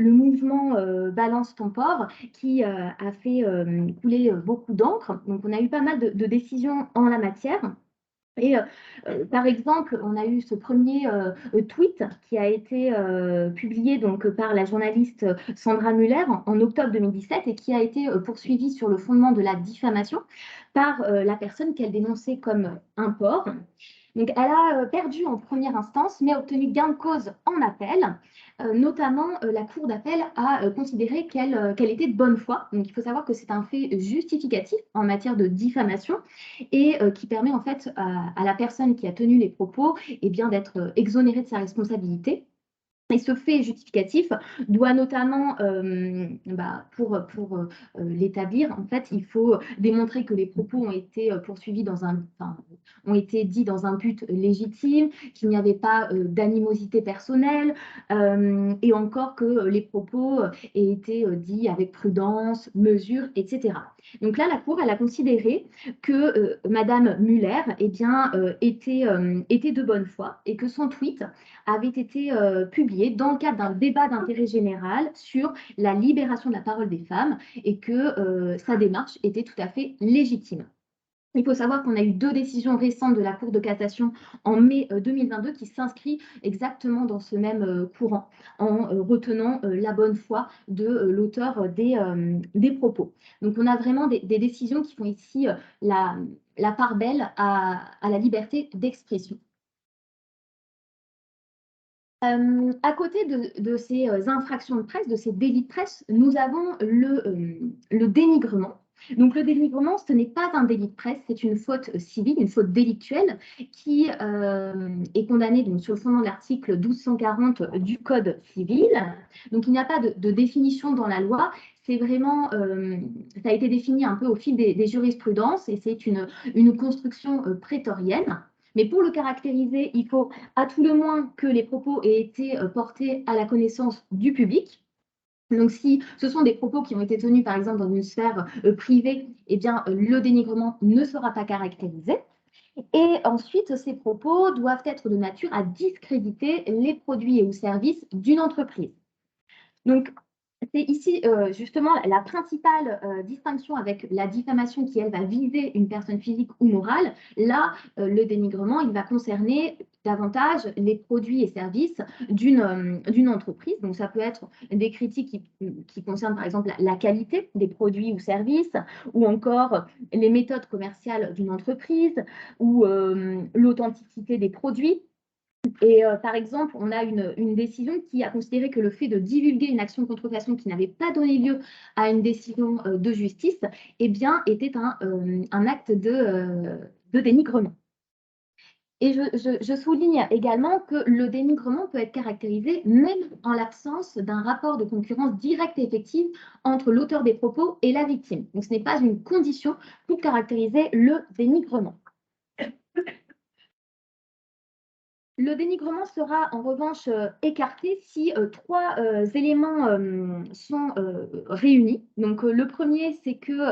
mouvement Balance ton port qui a fait couler beaucoup d'encre. Donc on a eu pas mal de décisions en la matière. Et par exemple, on a eu ce premier tweet qui a été publié donc, par la journaliste Sandra Muller en octobre 2017 et qui a été poursuivi sur le fondement de la diffamation par la personne qu'elle dénonçait comme un porc. Donc, elle a perdu en première instance, mais a obtenu gain de cause en appel. Notamment, la Cour d'appel a considéré qu'elle était de bonne foi. Donc, il faut savoir que c'est un fait justificatif en matière de diffamation et qui permet en fait à la personne qui a tenu les propos d'être exonérée de sa responsabilité. Et ce fait justificatif doit notamment, pour l'établir, en fait, il faut démontrer que les propos ont été poursuivis ont été dits dans un but légitime, qu'il n'y avait pas d'animosité personnelle, et encore que les propos aient été dits avec prudence, mesure, etc. Donc là, la Cour, elle a considéré que Madame Muller, était de bonne foi et que son tweet avait été publié dans le cadre d'un débat d'intérêt général sur la libération de la parole des femmes et que sa démarche était tout à fait légitime. Il faut savoir qu'on a eu 2 décisions récentes de la Cour de cassation en mai 2022 qui s'inscrit exactement dans ce même courant, en retenant la bonne foi de l'auteur des propos. Donc on a vraiment des décisions qui font ici la part belle à la liberté d'expression. À côté de ces infractions de presse, de ces délits de presse, nous avons le dénigrement. Donc le dénigrement, ce n'est pas un délit de presse, c'est une faute civile, une faute délictuelle qui est condamnée donc, sur le fondement de l'article 1240 du Code civil. Donc il n'y a pas de définition dans la loi, c'est vraiment, ça a été défini un peu au fil des jurisprudences et c'est une construction prétorienne. Mais pour le caractériser, il faut à tout le moins que les propos aient été portés à la connaissance du public. Donc, si ce sont des propos qui ont été tenus, par exemple, dans une sphère privée, eh bien, le dénigrement ne sera pas caractérisé. Et ensuite, ces propos doivent être de nature à discréditer les produits et ou services d'une entreprise. Donc, c'est ici justement la principale distinction avec la diffamation qui, elle, va viser une personne physique ou morale. Là, le dénigrement, il va concerner davantage les produits et services d'une entreprise. Donc, ça peut être des critiques qui concernent, par exemple, la qualité des produits ou services, ou encore les méthodes commerciales d'une entreprise, ou l'authenticité des produits. Et par exemple, on a une décision qui a considéré que le fait de divulguer une action de contrefaçon qui n'avait pas donné lieu à une décision de justice, eh bien, était un acte de dénigrement. Et je souligne également que le dénigrement peut être caractérisé même en l'absence d'un rapport de concurrence direct et effectif entre l'auteur des propos et la victime. Donc, ce n'est pas une condition pour caractériser le dénigrement. Le dénigrement sera en revanche écarté si 3 éléments sont réunis. Donc le premier, c'est que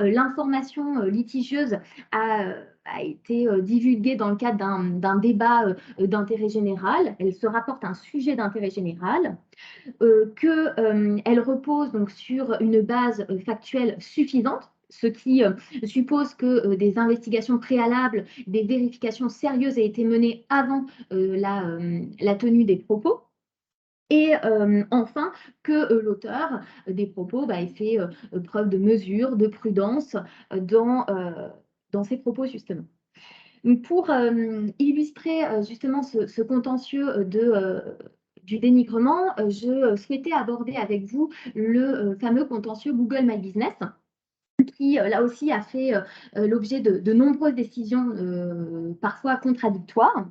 l'information litigieuse a été divulguée dans le cadre d'un débat d'intérêt général. Elle se rapporte à un sujet d'intérêt général, qu'elle repose donc sur une base factuelle suffisante, ce qui suppose que des investigations préalables, des vérifications sérieuses aient été menées avant la tenue des propos. Et enfin, que l'auteur des propos ait fait preuve de mesure, de prudence dans ses propos, justement. Donc pour illustrer justement ce contentieux du dénigrement, je souhaitais aborder avec vous le fameux contentieux Google My Business, qui là aussi a fait l'objet de nombreuses décisions parfois contradictoires.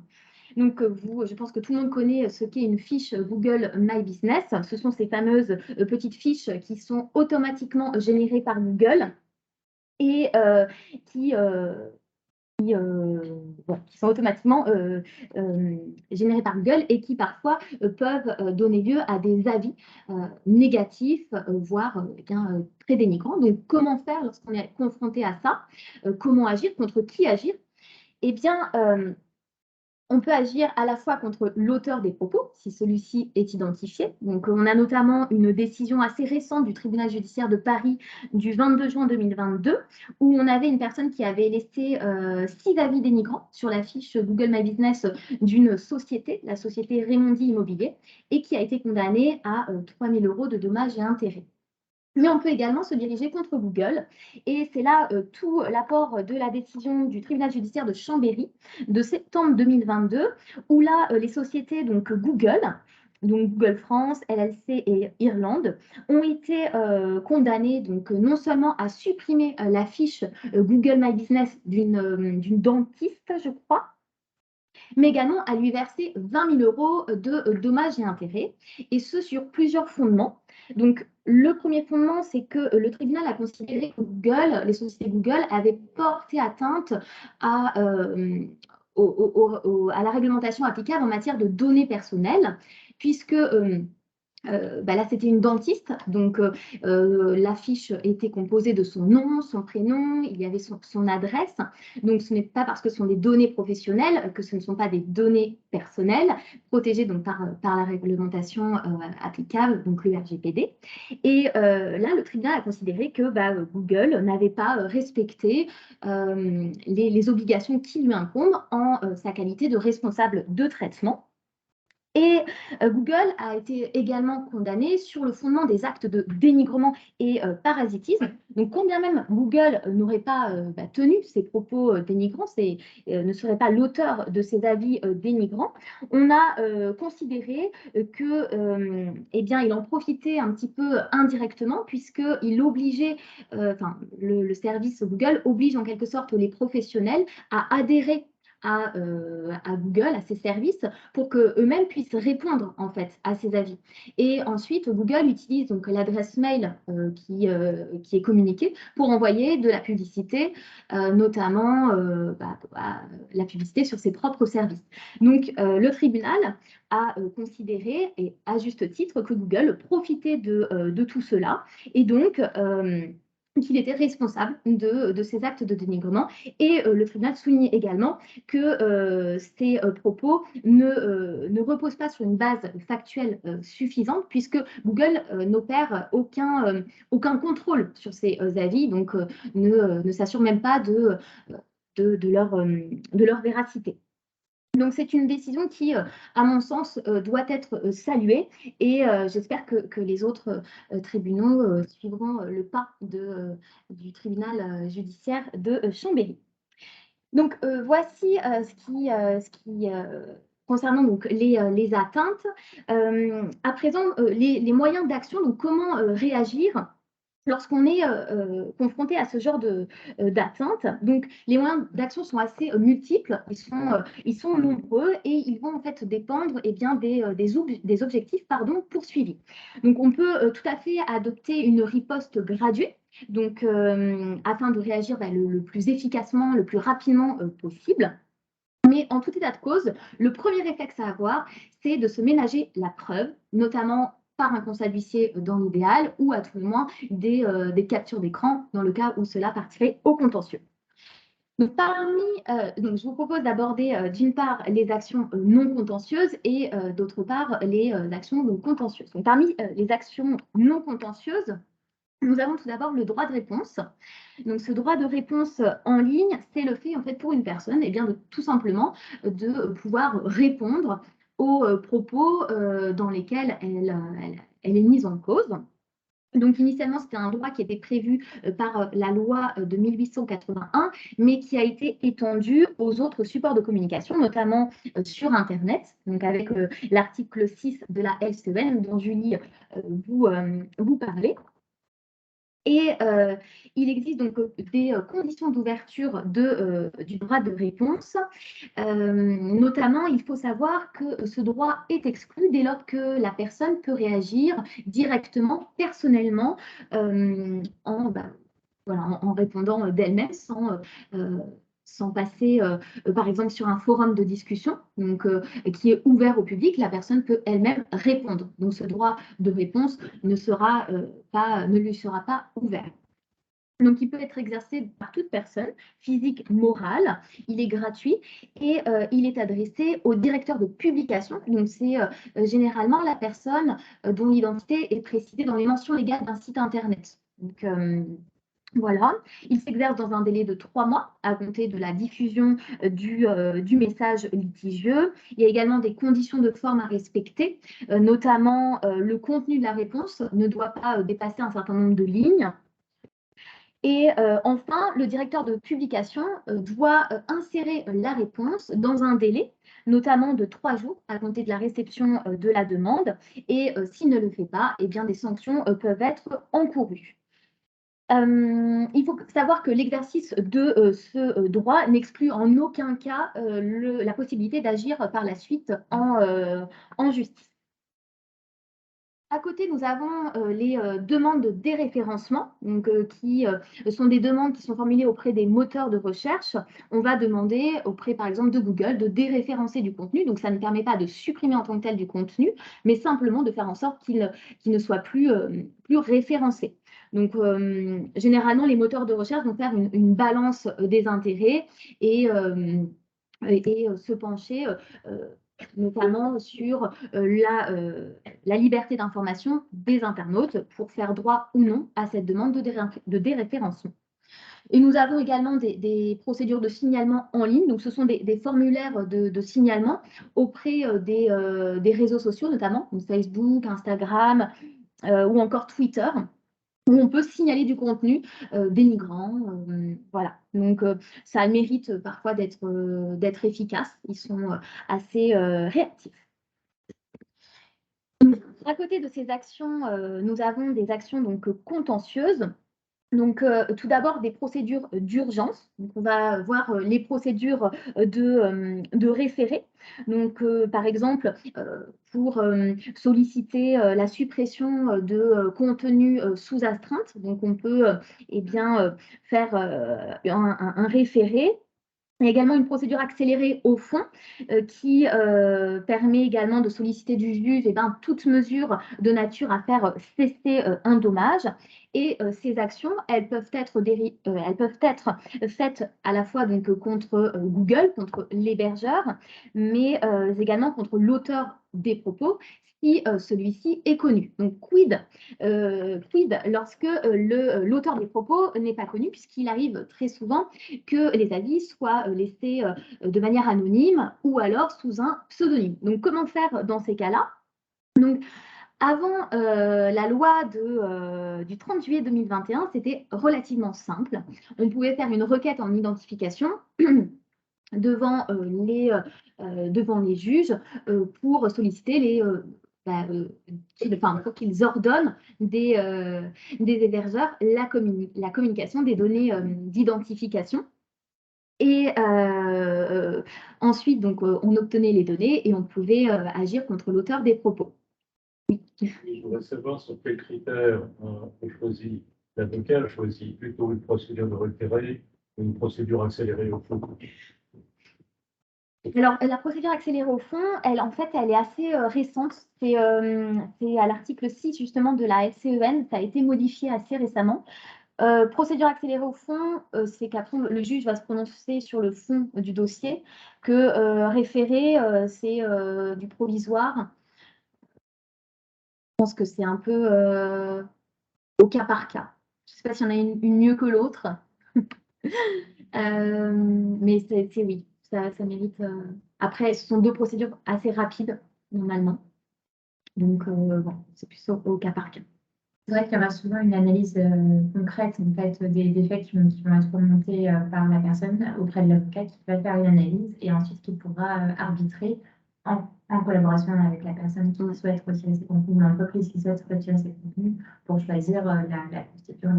Donc, je pense que tout le monde connaît ce qu'est une fiche Google My Business. Ce sont ces fameuses petites fiches qui sont automatiquement générées par Google et qui sont automatiquement générées par Google et qui parfois peuvent donner lieu à des avis négatifs, voire très dénigrants. Donc, comment faire lorsqu'on est confronté à ça? Comment agir? Contre qui agir? Eh bien, on peut agir à la fois contre l'auteur des propos, si celui-ci est identifié. Donc, on a notamment une décision assez récente du tribunal judiciaire de Paris du 22 juin 2022, où on avait une personne qui avait laissé 6 avis dénigrants sur la fiche Google My Business d'une société, la société Raymondi Immobilier, et qui a été condamnée à 3 000 € de dommages et intérêts. Mais on peut également se diriger contre Google. Et c'est là tout l'apport de la décision du tribunal judiciaire de Chambéry de septembre 2022, où là, les sociétés, donc Google France, LLC et Irlande, ont été condamnées donc, non seulement à supprimer la fiche Google My Business d'une dentiste, je crois, mais également à lui verser 20 000 € de dommages et intérêts, et ce sur plusieurs fondements. Donc, le premier fondement, c'est que le tribunal a considéré que Google, les sociétés Google, avaient porté atteinte à, à la réglementation applicable en matière de données personnelles, puisque là, c'était une dentiste, donc l'affiche était composée de son nom, son prénom, il y avait son adresse. Donc, ce n'est pas parce que ce sont des données professionnelles que ce ne sont pas des données personnelles, protégées donc, par la réglementation applicable, donc le RGPD. Et là, le tribunal a considéré que Google n'avait pas respecté les obligations qui lui incombent en sa qualité de responsable de traitement. Et Google a été également condamné sur le fondement des actes de dénigrement et parasitisme. Donc, combien même Google n'aurait pas tenu ces propos dénigrants, ne serait pas l'auteur de ces avis dénigrants, on a considéré que, il en profitait un petit peu indirectement, puisqu'il obligeait, le service Google oblige en quelque sorte les professionnels à adhérer à Google, à ses services, pour qu'eux-mêmes puissent répondre en fait à ces avis. Et ensuite, Google utilise donc l'adresse mail qui est communiquée pour envoyer de la publicité, notamment la publicité sur ses propres services. Donc, le tribunal a considéré, et à juste titre, que Google profitait de tout cela, et donc qu'il était responsable de ces actes de dénigrement. Et le tribunal souligne également que ces propos ne reposent pas sur une base factuelle suffisante, puisque Google n'opère aucun contrôle sur ces avis, donc ne s'assure même pas de leur véracité. Donc, c'est une décision qui, à mon sens, doit être saluée, et j'espère que les autres tribunaux suivront le pas du tribunal judiciaire de Chambéry. Donc, voici ce qui concernant donc, les atteintes. À présent, les moyens d'action, donc comment réagir lorsqu'on est confronté à ce genre d'atteinte. Donc, les moyens d'action sont assez multiples, ils sont nombreux, et ils vont en fait dépendre des objectifs poursuivis. Donc, on peut tout à fait adopter une riposte graduée, donc afin de réagir le plus efficacement, le plus rapidement possible. Mais en tout état de cause, le premier réflexe à avoir, c'est de se ménager la preuve, notamment par un constat d'huissier dans l'idéal, ou à tout le moins des captures d'écran dans le cas où cela partirait au contentieux. Donc, donc je vous propose d'aborder d'une part les actions non contentieuses, et d'autre part les actions non contentieuses. Donc, parmi les actions non contentieuses, nous avons tout d'abord le droit de réponse. Donc, ce droit de réponse en ligne, c'est le fait, en fait, pour une personne, de tout simplement de pouvoir répondre aux propos dans lesquels elle est mise en cause. Donc, initialement, c'était un droit qui était prévu par la loi de 1881, mais qui a été étendu aux autres supports de communication, notamment sur Internet, donc avec l'article 6 de la LCEN, dont Julie vous parlait. Et il existe donc des conditions d'ouverture du droit de réponse. Notamment, il faut savoir que ce droit est exclu dès lors que la personne peut réagir directement, personnellement, en répondant d'elle-même, sans passer, par exemple, sur un forum de discussion, donc, qui est ouvert au public. La personne peut elle-même répondre. Donc, ce droit de réponse ne lui sera pas ouvert. Donc, il peut être exercé par toute personne, physique, morale. Il est gratuit, et il est adressé au directeur de publication. Donc, c'est généralement la personne dont l'identité est précisée dans les mentions légales d'un site Internet. Donc, voilà, il s'exerce dans un délai de 3 mois à compter de la diffusion du message litigieux. Il y a également des conditions de forme à respecter, notamment le contenu de la réponse ne doit pas dépasser un certain nombre de lignes. Et enfin, le directeur de publication doit insérer la réponse dans un délai, notamment de 3 jours à compter de la réception de la demande. Et s'il ne le fait pas, des sanctions peuvent être encourues. Il faut savoir que l'exercice de ce droit n'exclut en aucun cas la possibilité d'agir par la suite en justice. À côté, nous avons les demandes de déréférencement, donc, qui sont des demandes qui sont formulées auprès des moteurs de recherche. On va demander auprès, par exemple, de Google de déréférencer du contenu. Donc, ça ne permet pas de supprimer en tant que tel du contenu, mais simplement de faire en sorte qu'il ne soit plus référencé. Donc, généralement, les moteurs de recherche vont faire une balance des intérêts et se pencher notamment sur la liberté d'information des internautes pour faire droit ou non à cette demande de déréférencement. Et nous avons également des procédures de signalement en ligne. Donc, ce sont des formulaires de signalement auprès des réseaux sociaux, notamment Facebook, Instagram ou encore Twitter, où on peut signaler du contenu dénigrant. Voilà. Donc, ça mérite parfois d'être efficace. Ils sont assez réactifs. À côté de ces actions, nous avons des actions donc, contentieuses. Donc, tout d'abord, des procédures d'urgence. Donc, on va voir les procédures de référé. Donc, par exemple, pour solliciter la suppression de contenu sous astreinte. Donc, on peut eh bien, faire un référé. Il y a également une procédure accélérée au fond qui permet également de solliciter du juge toute mesure de nature à faire cesser un dommage. Et ces actions, elles peuvent être faites à la fois donc, contre Google, contre l'hébergeur, mais également contre l'auteur des propos si celui-ci est connu. Donc, quid lorsque l'auteur des propos n'est pas connu, puisqu'il arrive très souvent que les avis soient laissés de manière anonyme ou alors sous un pseudonyme. Donc, comment faire dans ces cas-là? Donc, avant la loi du 30 juillet 2021, c'était relativement simple. On pouvait faire une requête en identification devant les juges pour solliciter pour qu'ils ordonnent des hébergeurs la communication des données d'identification. Et ensuite, donc, on obtenait les données et on pouvait agir contre l'auteur des propos. Je voudrais savoir sur quels critères l'avocat choisit plutôt une procédure de référé ou une procédure accélérée au fond. Alors, la procédure accélérée au fond, elle est assez récente. C'est à l'article 6 justement de la LCEN, ça a été modifié assez récemment. Procédure accélérée au fond, c'est qu'après le juge va se prononcer sur le fond du dossier, que référé, c'est du provisoire. Je pense que c'est un peu au cas par cas. Je ne sais pas s'il y en a une mieux que l'autre, mais oui, ça mérite. Après, ce sont deux procédures assez rapides, normalement. Donc, bon, c'est plus au cas par cas. C'est vrai qu'il y aura souvent une analyse concrète en fait, des faits qui vont être remontés par la personne auprès de l'avocat qui va faire une analyse et ensuite qui pourra arbitrer en collaboration avec la personne qui souhaite retirer ses contenus ou l'entreprise qui souhaite retirer ses contenus pour choisir la procédure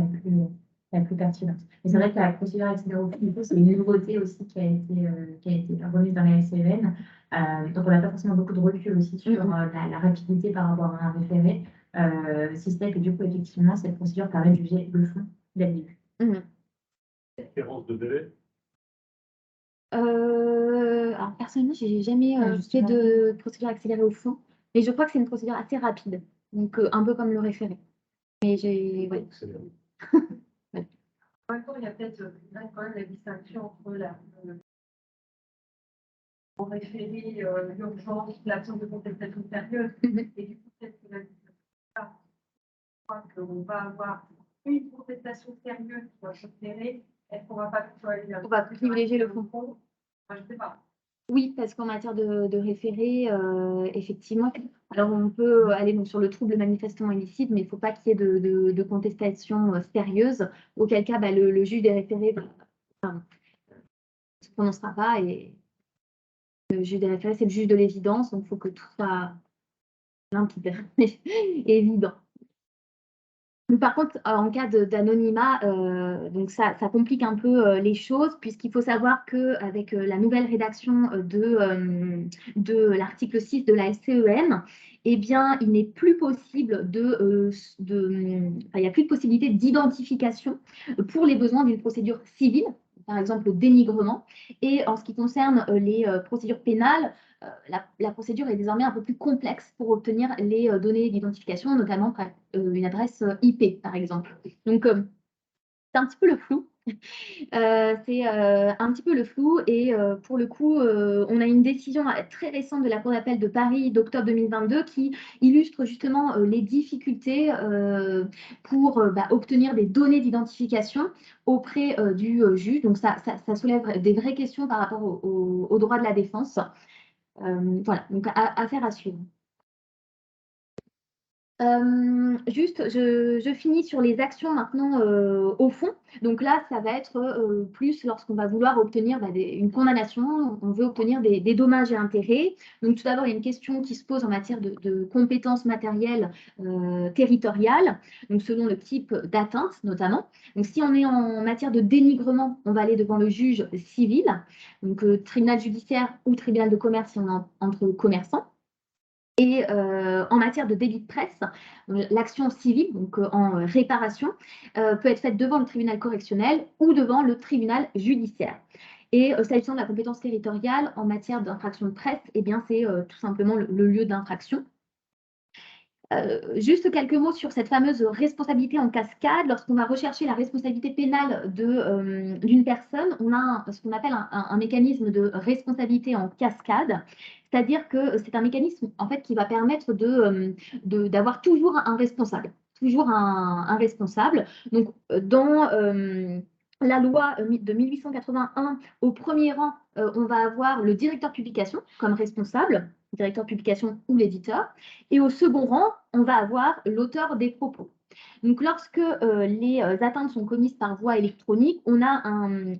la plus pertinente. Et c'est vrai que la procédure accélérée au fond, c'est une nouveauté aussi qui a été remise dans la LCEN. Donc on n'a pas forcément beaucoup de recul aussi sur la rapidité par rapport à un référé. Si ce n'est que du coup, effectivement, cette procédure permet de juger le fond dès le début. Différence de délai? Alors, personnellement, je n'ai jamais fait de procédure accélérée au fond, mais je crois que c'est une procédure assez rapide, donc un peu comme le référé. Mais j'ai. Ouais. Ouais. Il y a peut-être quand même la distinction entre en référé, l'urgence, l'absence de contestation sérieuse, et du coup, peut-être que la distinction, je crois qu'on va avoir une contestation sérieuse qui va référer, est-ce qu'on va pas On va privilégier le fond. Moi, je ne sais pas. Oui, parce qu'en matière de référé, effectivement, alors on peut aller donc, sur le trouble manifestement illicite, mais il ne faut pas qu'il y ait de contestation sérieuse, auquel cas le juge des référés ne se prononcera pas et le juge des référés, c'est le juge de l'évidence, donc il faut que tout soit limpide et évident. Par contre, en cas d'anonymat, donc ça complique un peu les choses, puisqu'il faut savoir qu'avec la nouvelle rédaction de l'article 6 de la LCEN, eh bien, il n'est plus possible enfin, il n'y a plus de possibilité d'identification pour les besoins d'une procédure civile, par exemple le dénigrement. Et en ce qui concerne les procédures pénales, la procédure est désormais un peu plus complexe pour obtenir les données d'identification, notamment une adresse IP, par exemple. Donc, c'est un petit peu le flou. C'est un petit peu le flou et pour le coup, on a une décision très récente de la Cour d'appel de Paris d'octobre 2022 qui illustre justement les difficultés pour obtenir des données d'identification auprès du juge. Donc, ça soulève des vraies questions par rapport au droit de la défense. Voilà, donc affaire à suivre. Juste, je finis sur les actions maintenant au fond. Donc là, ça va être plus lorsqu'on va vouloir obtenir une condamnation, on veut obtenir des dommages et intérêts. Donc tout d'abord, il y a une question qui se pose en matière de compétences matérielles territoriales, donc selon le type d'atteinte notamment. Donc si on est en matière de dénigrement, on va aller devant le juge civil, donc tribunal judiciaire ou tribunal de commerce si on est entre commerçants. Et en matière de délit de presse, l'action civile, donc en réparation, peut être faite devant le tribunal correctionnel ou devant le tribunal judiciaire. Et s'agissant de la compétence territoriale en matière d'infraction de presse, eh bien c'est tout simplement le lieu d'infraction. Juste quelques mots sur cette fameuse responsabilité en cascade. Lorsqu'on va rechercher la responsabilité pénale d'une personne, on a ce qu'on appelle un mécanisme de responsabilité en cascade, c'est-à-dire que c'est un mécanisme en fait qui va permettre d'avoir toujours un responsable, toujours un responsable. Donc dans la loi de 1881, au premier rang, on va avoir le directeur de publication comme responsable, directeur de publication ou l'éditeur. Et au second rang, on va avoir l'auteur des propos. Donc, lorsque les atteintes sont commises par voie électronique, on a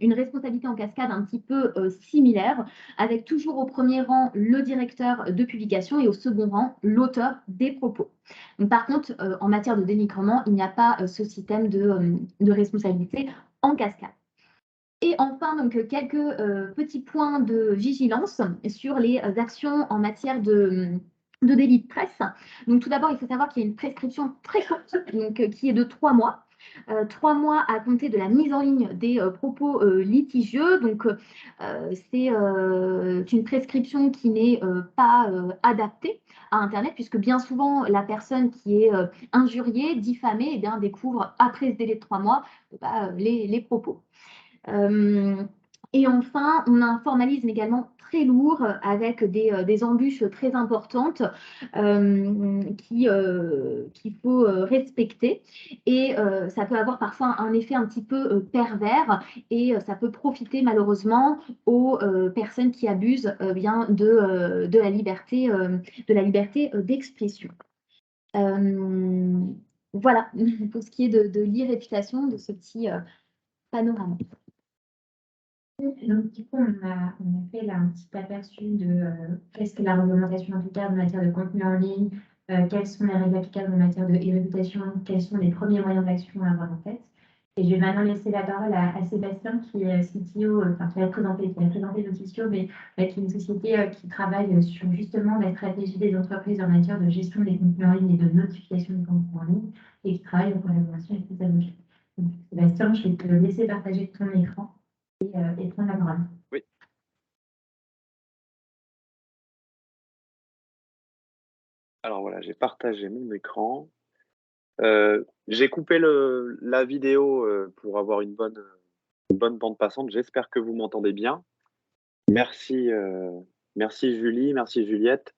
une responsabilité en cascade un petit peu similaire, avec toujours au premier rang le directeur de publication et au second rang l'auteur des propos. Donc, par contre, en matière de dénigrement, il n'y a pas ce système de responsabilité en cascade. Et enfin, donc, quelques petits points de vigilance sur les actions en matière de délit de presse. Donc, tout d'abord, il faut savoir qu'il y a une prescription très courte, donc, qui est de 3 mois. 3 mois à compter de la mise en ligne des propos litigieux. Donc, c'est une prescription qui n'est pas adaptée à Internet, puisque bien souvent, la personne qui est injuriée, diffamée, eh bien, découvre après ce délai de 3 mois les propos. Et enfin, on a un formalisme également très lourd avec des embûches très importantes qu'il faut respecter. Et ça peut avoir parfois un effet un petit peu pervers et ça peut profiter malheureusement aux personnes qui abusent bien de la liberté d'expression. Voilà pour ce qui est de l'e-réputation de ce petit panorama. Donc, du coup, on a fait là un petit aperçu de qu'est-ce que la réglementation appliquable en matière de contenu en ligne, quelles sont les règles applicables en matière de réputation, quels sont les premiers moyens d'action à avoir en tête. Et je vais maintenant laisser la parole à Sébastien, qui est CTO, qui va présenter Notitio, mais qui est une société qui travaille sur justement la stratégie des entreprises en matière de gestion des contenus en ligne et de notification des contenus en ligne, et qui travaille en collaboration avec les avocats. Donc, Sébastien, je vais te laisser partager ton écran et prendre la parole. Oui. Alors voilà, j'ai partagé mon écran. J'ai coupé la vidéo pour avoir une bonne bande passante. J'espère que vous m'entendez bien. Merci, merci Julie, merci Juliette,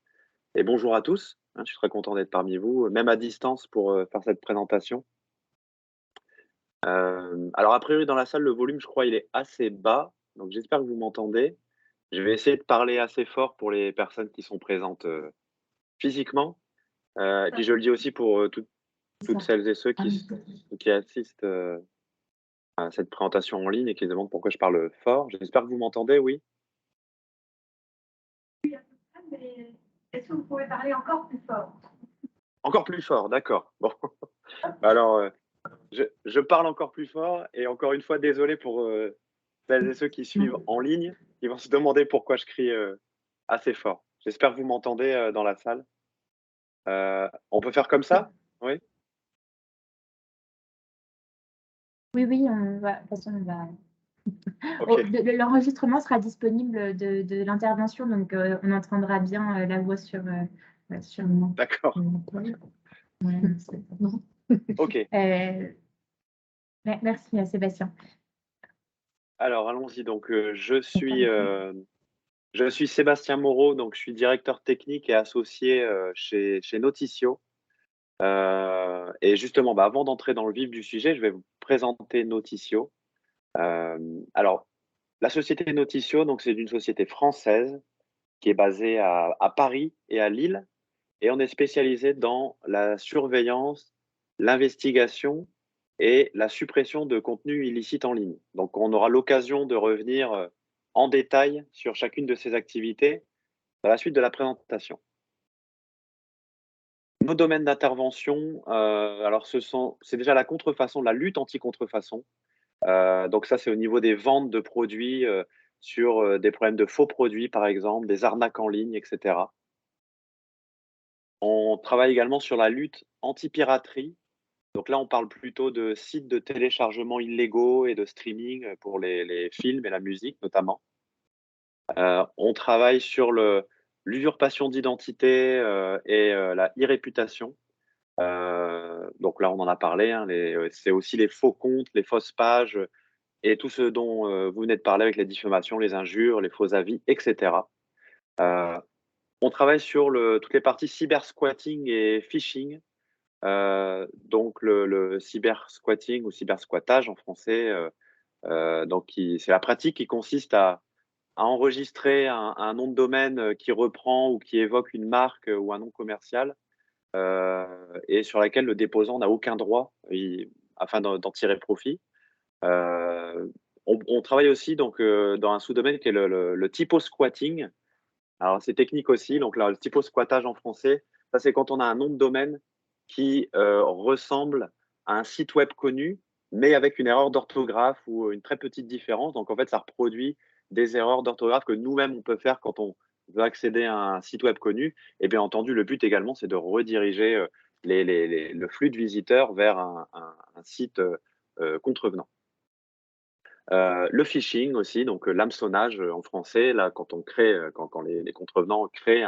et bonjour à tous. Je suis très content d'être parmi vous, même à distance pour faire cette présentation. Alors a priori dans la salle, le volume, je crois, il est assez bas, donc j'espère que vous m'entendez. Je vais essayer de parler assez fort pour les personnes qui sont présentes physiquement. Et puis je le dis aussi pour toutes celles et ceux qui assistent à cette présentation en ligne et qui se demandent pourquoi je parle fort. J'espère que vous m'entendez, oui. Mais est-ce que vous pouvez parler encore plus fort? Encore plus fort, d'accord. Bon, alors je parle encore plus fort et encore une fois, désolé pour celles et ceux qui suivent en ligne, qui vont se demander pourquoi je crie assez fort. J'espère que vous m'entendez dans la salle. On peut faire comme ça? Oui? Oui, oui, on va, de toute façon, on va. Ok, L'enregistrement sera disponible de l'intervention, donc on entendra bien la voix sur moi. d'accord. Voilà, non. Ok. Merci, Sébastien. Alors, allons-y. Donc, je suis Sébastien Moreau, donc je suis directeur technique et associé chez Noticio. Et justement, bah, avant d'entrer dans le vif du sujet, je vais vous présenter Noticio. Alors, la société Noticio, donc c'est une société française qui est basée à Paris et à Lille, et on est spécialisé dans la surveillance, l'investigation et la suppression de contenus illicites en ligne. Donc, on aura l'occasion de revenir en détail sur chacune de ces activités à la suite de la présentation. Nos domaines d'intervention, alors c'est déjà la contrefaçon, la lutte anti-contrefaçon. Donc ça, c'est au niveau des ventes de produits, sur, des problèmes de faux produits, par exemple, des arnaques en ligne, et cetera. On travaille également sur la lutte anti-piraterie. Donc là, on parle plutôt de sites de téléchargement illégaux et de streaming, pour les films et la musique, notamment. On travaille sur l'usurpation d'identité, et la e-réputation. Donc là, on en a parlé, hein, c'est aussi les faux comptes, les fausses pages, et tout ce dont vous venez de parler avec les diffamations, les injures, les faux avis, et cetera. On travaille sur toutes les parties cybersquatting et phishing. Donc le cybersquatting ou cybersquattage en français, donc c'est la pratique qui consiste à enregistrer un nom de domaine qui reprend ou qui évoque une marque ou un nom commercial, et sur laquelle le déposant n'a aucun droit afin d'en tirer profit. On travaille aussi donc dans un sous-domaine qui est le typo-squatting. Alors c'est technique aussi, donc là, le typo-squattage en français, ça c'est quand on a un nom de domaine qui ressemble à un site web connu, mais avec une erreur d'orthographe ou une très petite différence. Donc en fait, ça reproduit des erreurs d'orthographe que nous-mêmes on peut faire quand on veut accéder à un site web connu. Et bien entendu, le but également, c'est de rediriger le flux de visiteurs vers un site contrevenant. Le phishing aussi, donc l'hameçonnage en français, là, quand on crée, quand les contrevenants créent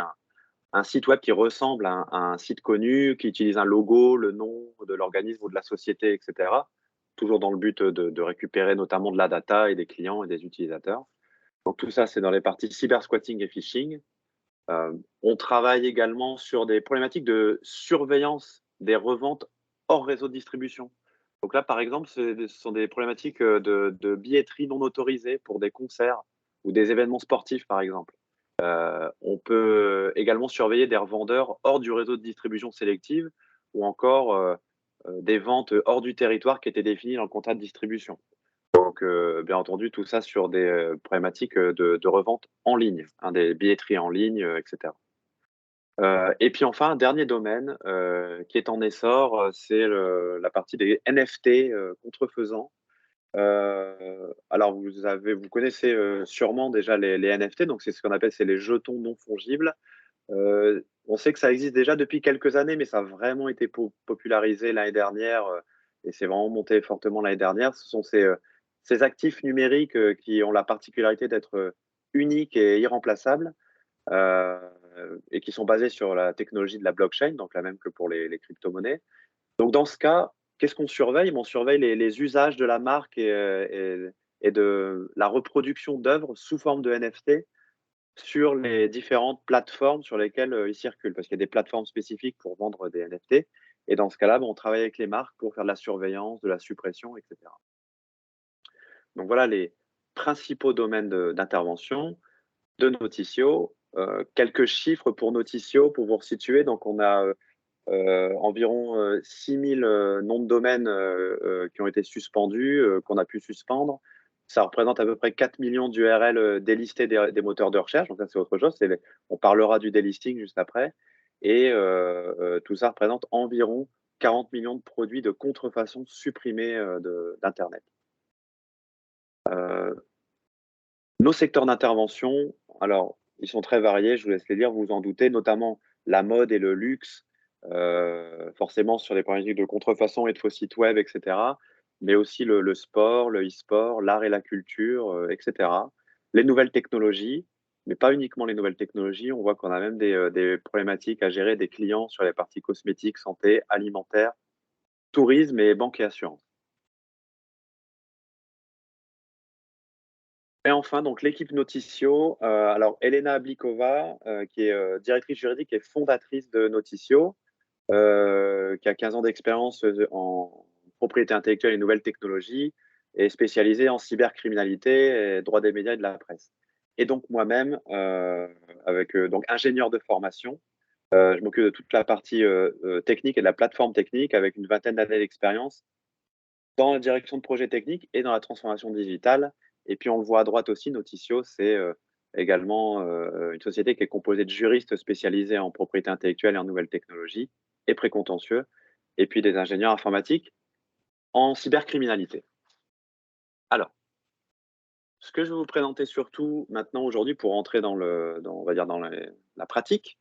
un site web qui ressemble à un site connu, qui utilise un logo, le nom de l'organisme ou de la société, et cetera. Toujours dans le but de récupérer notamment de la data et des clients et des utilisateurs. Donc tout ça, c'est dans les parties cybersquatting et phishing. On travaille également sur des problématiques de surveillance des reventes hors réseau de distribution. Donc là, par exemple, ce sont des problématiques de billetterie non autorisée pour des concerts ou des événements sportifs, par exemple. On peut également surveiller des revendeurs hors du réseau de distribution sélective ou encore des ventes hors du territoire qui étaient définies dans le contrat de distribution. Donc, bien entendu, tout ça sur des problématiques de revente en ligne, hein, des billetteries en ligne, et cetera. Et puis enfin, un dernier domaine qui est en essor, c'est la partie des NFT contrefaisants. Alors vous connaissez sûrement déjà les NFT, donc c'est ce qu'on appelle c'est les jetons non fongibles. On sait que ça existe déjà depuis quelques années, mais ça a vraiment été popularisé l'année dernière, et c'est vraiment monté fortement l'année dernière. Ce sont ces actifs numériques qui ont la particularité d'être uniques et irremplaçables, euh, et qui sont basés sur la technologie de la blockchain, donc la même que pour les crypto-monnaies. Donc dans ce cas, qu'est-ce qu'on surveille? On surveille les usages de la marque et de la reproduction d'œuvres sous forme de NFT sur les différentes plateformes sur lesquelles ils circulent, parce qu'il y a des plateformes spécifiques pour vendre des NFT. Et dans ce cas-là, on travaille avec les marques pour faire de la surveillance, de la suppression, etc. Donc voilà les principaux domaines d'intervention de Noticio. Quelques chiffres pour Noticio pour vous resituer. Donc on a environ 6000 noms de domaines qui ont été suspendus, qu'on a pu suspendre. Ça représente à peu près 4 millions d'URL délistés des moteurs de recherche. Donc ça, c'est autre chose. On parlera du délisting juste après. Et tout ça représente environ 40 millions de produits de contrefaçon supprimés d'Internet. Nos secteurs d'intervention, alors, ils sont très variés, je vous laisse les lire, vous vous en doutez, notamment la mode et le luxe, forcément sur les problématiques de contrefaçon et de faux sites web, et cetera, mais aussi le sport, le e-sport, l'art et la culture, et cetera. Les nouvelles technologies, mais pas uniquement les nouvelles technologies, on voit qu'on a même des problématiques à gérer des clients sur les parties cosmétiques, santé, alimentaire, tourisme et banque et assurance. Et enfin, donc l'équipe Noticio, alors Elena Blikova, qui est directrice juridique et fondatrice de Noticio, qui a 15 ans d'expérience en propriété intellectuelle et nouvelles technologies, et spécialisée en cybercriminalité et droit des médias et de la presse. Et donc moi-même, avec donc ingénieur de formation, je m'occupe de toute la partie technique et de la plateforme technique avec une vingtaine d'années d'expérience dans la direction de projets techniques et dans la transformation digitale. Et puis, on le voit à droite aussi, Noticio, c'est également une société qui est composée de juristes spécialisés en propriété intellectuelle et en nouvelles technologies et précontentieux, et puis des ingénieurs informatiques en cybercriminalité. Alors, ce que je vais vous présenter surtout maintenant aujourd'hui pour entrer on va dire dans la pratique,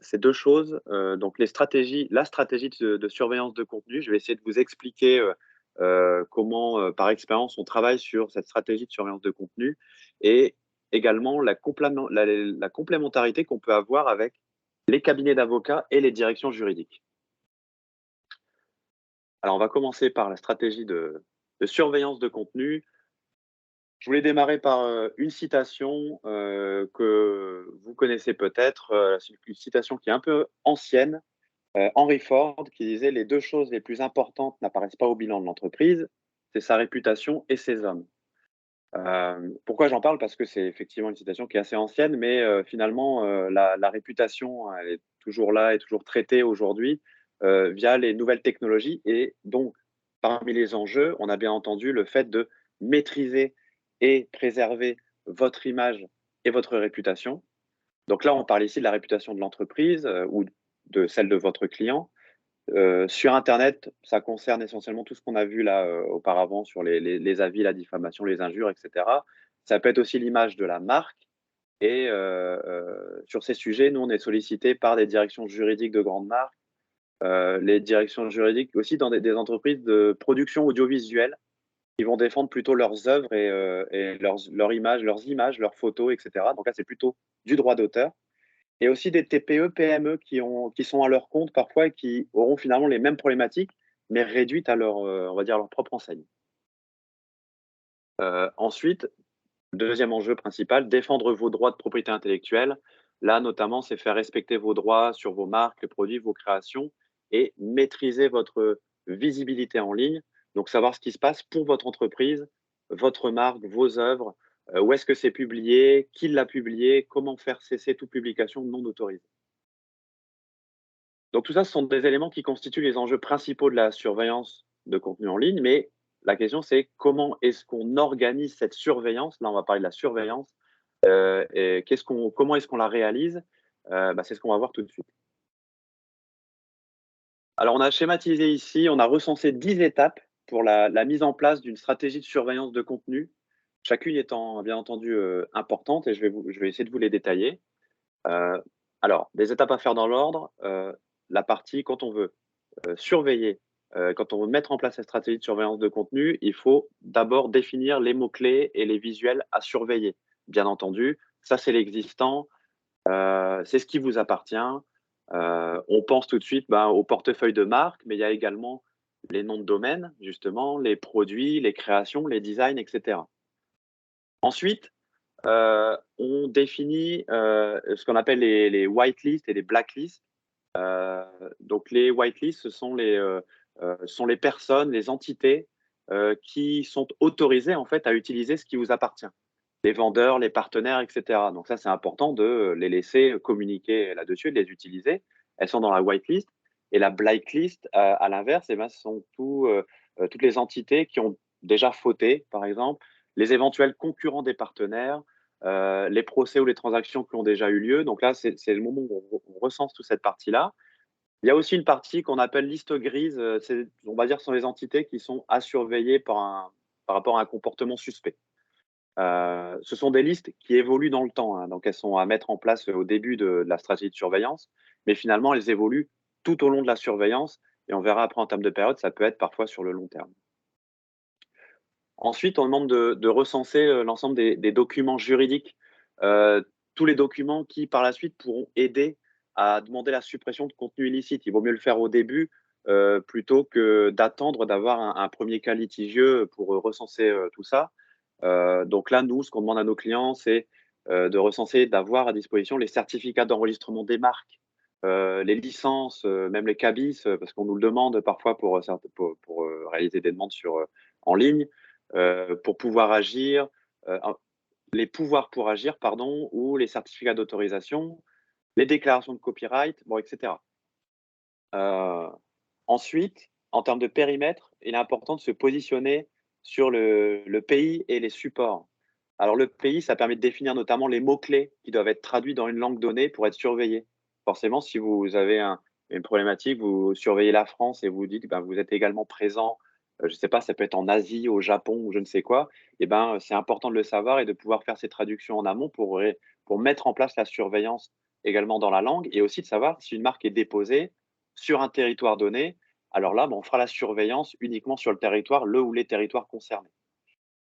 c'est deux choses. Donc la stratégie de surveillance de contenu. Je vais essayer de vous expliquer comment, par expérience, on travaille sur cette stratégie de surveillance de contenu et également la complémentarité qu'on peut avoir avec les cabinets d'avocats et les directions juridiques. Alors, on va commencer par la stratégie de surveillance de contenu. Je voulais démarrer par une citation que vous connaissez peut-être, une citation qui est un peu ancienne, Henry Ford, qui disait: «Les deux choses les plus importantes n'apparaissent pas au bilan de l'entreprise, c'est sa réputation et ses hommes». Pourquoi j'en parle? Parce que c'est effectivement une citation qui est assez ancienne, mais finalement, la réputation, elle est toujours là et toujours traitée aujourd'hui via les nouvelles technologies. Et donc, parmi les enjeux, on a bien entendu le fait de maîtriser et préserver votre image et votre réputation. Donc là, on parle ici de la réputation de l'entreprise ou de celle de votre client. Sur internet, ça concerne essentiellement tout ce qu'on a vu là, auparavant sur les avis, la diffamation, les injures, et cetera. Ça peut être aussi l'image de la marque et sur ces sujets, nous, on est sollicités par des directions juridiques de grandes marques, les directions juridiques aussi dans des entreprises de production audiovisuelle qui vont défendre plutôt leurs œuvres et leurs images, leurs photos, et cetera. Donc là, c'est plutôt du droit d'auteur. Et aussi des TPE, PME qui sont à leur compte parfois et qui auront finalement les mêmes problématiques, mais réduites à on va dire, leur propre enseigne. Ensuite, deuxième enjeu principal, défendre vos droits de propriété intellectuelle. Là, notamment, c'est faire respecter vos droits sur vos marques, les produits, vos créations et maîtriser votre visibilité en ligne. Donc, savoir ce qui se passe pour votre entreprise, votre marque, vos œuvres, où est-ce que c'est publié, qui l'a publié, comment faire cesser toute publication non autorisée. Donc tout ça, ce sont des éléments qui constituent les enjeux principaux de la surveillance de contenu en ligne, mais la question c'est comment est-ce qu'on organise cette surveillance? Là, on va parler de la surveillance, et comment est-ce qu'on la réalise? C'est ce qu'on va voir tout de suite. Alors on a schématisé ici, on a recensé 10 étapes pour la mise en place d'une stratégie de surveillance de contenu, chacune étant bien entendu, importante, et je vais essayer de vous les détailler. Alors des étapes à faire dans l'ordre, la partie quand on veut surveiller, quand on veut mettre en place cette stratégie de surveillance de contenu, il faut d'abord définir les mots-clés et les visuels à surveiller. Bien entendu, ça c'est l'existant, c'est ce qui vous appartient. On pense tout de suite au portefeuille de marque, mais il y a également les noms de domaine, justement, les produits, les créations, les designs, et cetera. Ensuite, on définit ce qu'on appelle les whitelists et les blacklists. Donc les whitelists, ce sont les personnes, les entités qui sont autorisées en fait à utiliser ce qui vous appartient. Les vendeurs, les partenaires, et cetera. Donc ça, c'est important de les laisser communiquer là-dessus, de les utiliser. Elles sont dans la whitelist. Et la blacklist, à l'inverse, ce sont toutes les entités qui ont déjà fauté, par exemple, les éventuels concurrents des partenaires, les procès ou les transactions qui ont déjà eu lieu. Donc là, c'est le moment où on recense toute cette partie-là. Il y a aussi une partie qu'on appelle liste grise, on va dire, ce sont les entités qui sont à surveiller par rapport à un comportement suspect. Ce sont des listes qui évoluent dans le temps, hein, donc elles sont à mettre en place au début de la stratégie de surveillance, mais finalement elles évoluent tout au long de la surveillance et on verra après en termes de période, ça peut être parfois sur le long terme. Ensuite, on demande de recenser, l'ensemble des documents juridiques, tous les documents qui, par la suite, pourront aider à demander la suppression de contenu illicite. Il vaut mieux le faire au début, plutôt que d'attendre d'avoir un 1er cas litigieux pour, recenser, tout ça. Donc là, nous, ce qu'on demande à nos clients, c'est, de recenser, d'avoir à disposition les certificats d'enregistrement des marques, les licences, même les cabis, parce qu'on nous le demande parfois pour réaliser des demandes en ligne, pour pouvoir agir, les pouvoirs pour agir, pardon, ou les certificats d'autorisation, les déclarations de copyright, bon, et cetera. Ensuite, en termes de périmètre, il est important de se positionner sur le pays et les supports. Alors le pays, ça permet de définir notamment les mots-clés qui doivent être traduits dans une langue donnée pour être surveillés. Forcément, si vous avez une problématique, vous surveillez la France et vous dites, ben, vous êtes également présent, je ne sais pas, ça peut être en Asie, au Japon ou je ne sais quoi, et ben, c'est important de le savoir et de pouvoir faire ces traductions en amont pour mettre en place la surveillance également dans la langue et aussi de savoir si une marque est déposée sur un territoire donné. Alors là, ben, on fera la surveillance uniquement sur le territoire, le ou les territoires concernés.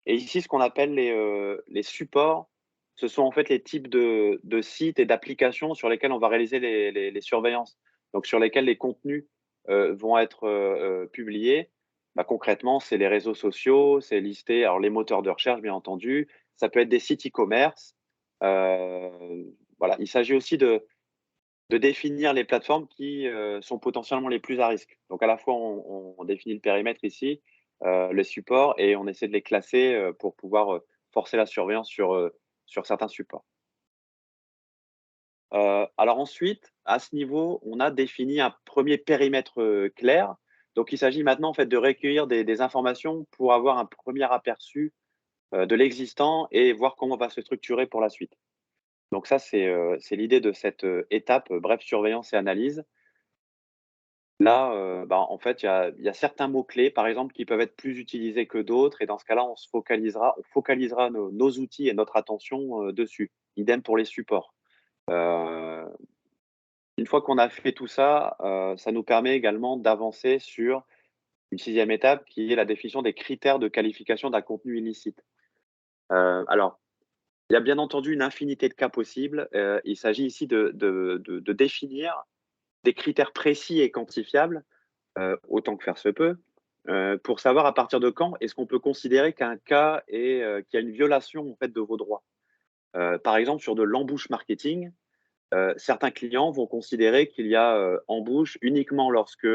Et ici, ce qu'on appelle les supports, ce sont en fait les types de sites et d'applications sur lesquels on va réaliser les surveillances. Donc sur lesquels les contenus, vont être, publiés. Bah, concrètement, c'est les réseaux sociaux, c'est listé alors les moteurs de recherche, bien entendu, ça peut être des sites e-commerce. Voilà, il s'agit aussi de définir les plateformes qui, sont potentiellement les plus à risque. Donc à la fois, on définit le périmètre ici, les supports et on essaie de les classer, pour pouvoir, forcer la surveillance sur certains supports. Alors ensuite, à ce niveau, on a défini un premier périmètre, clair. Donc il s'agit maintenant, en fait, de recueillir des informations pour avoir un premier aperçu, de l'existant et voir comment on va se structurer pour la suite. Donc ça, c'est l'idée de cette, étape, bref, surveillance et analyse. Là, bah, en fait, il y a certains mots-clés, par exemple, qui peuvent être plus utilisés que d'autres et dans ce cas-là, on focalisera nos outils et notre attention, dessus. Idem pour les supports. Heu, une fois qu'on a fait tout ça, ça nous permet également d'avancer sur une 6e étape qui est la définition des critères de qualification d'un contenu illicite. Alors, il y a bien entendu une infinité de cas possibles. Il s'agit ici de définir des critères précis et quantifiables, autant que faire se peut, pour savoir à partir de quand est-ce qu'on peut considérer qu'un cas qu'il y a une violation en fait de vos droits. Par exemple, sur de l'embouche marketing, certains clients vont considérer qu'il y a, embouche uniquement lorsque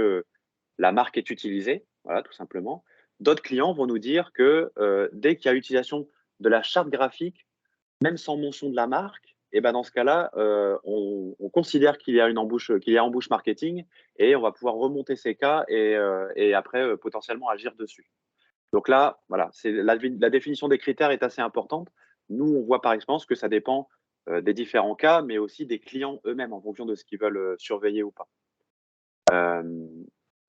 la marque est utilisée, voilà, tout simplement. D'autres clients vont nous dire que, dès qu'il y a utilisation de la charte graphique, même sans mention de la marque, et ben, dans ce cas-là, on considère qu'il y a embouche marketing et on va pouvoir remonter ces cas et après, potentiellement agir dessus. Donc là, voilà, c'est la définition des critères est assez importante. Nous, on voit par expérience que ça dépend, des différents cas, mais aussi des clients eux-mêmes en fonction de ce qu'ils veulent, surveiller ou pas. Hem,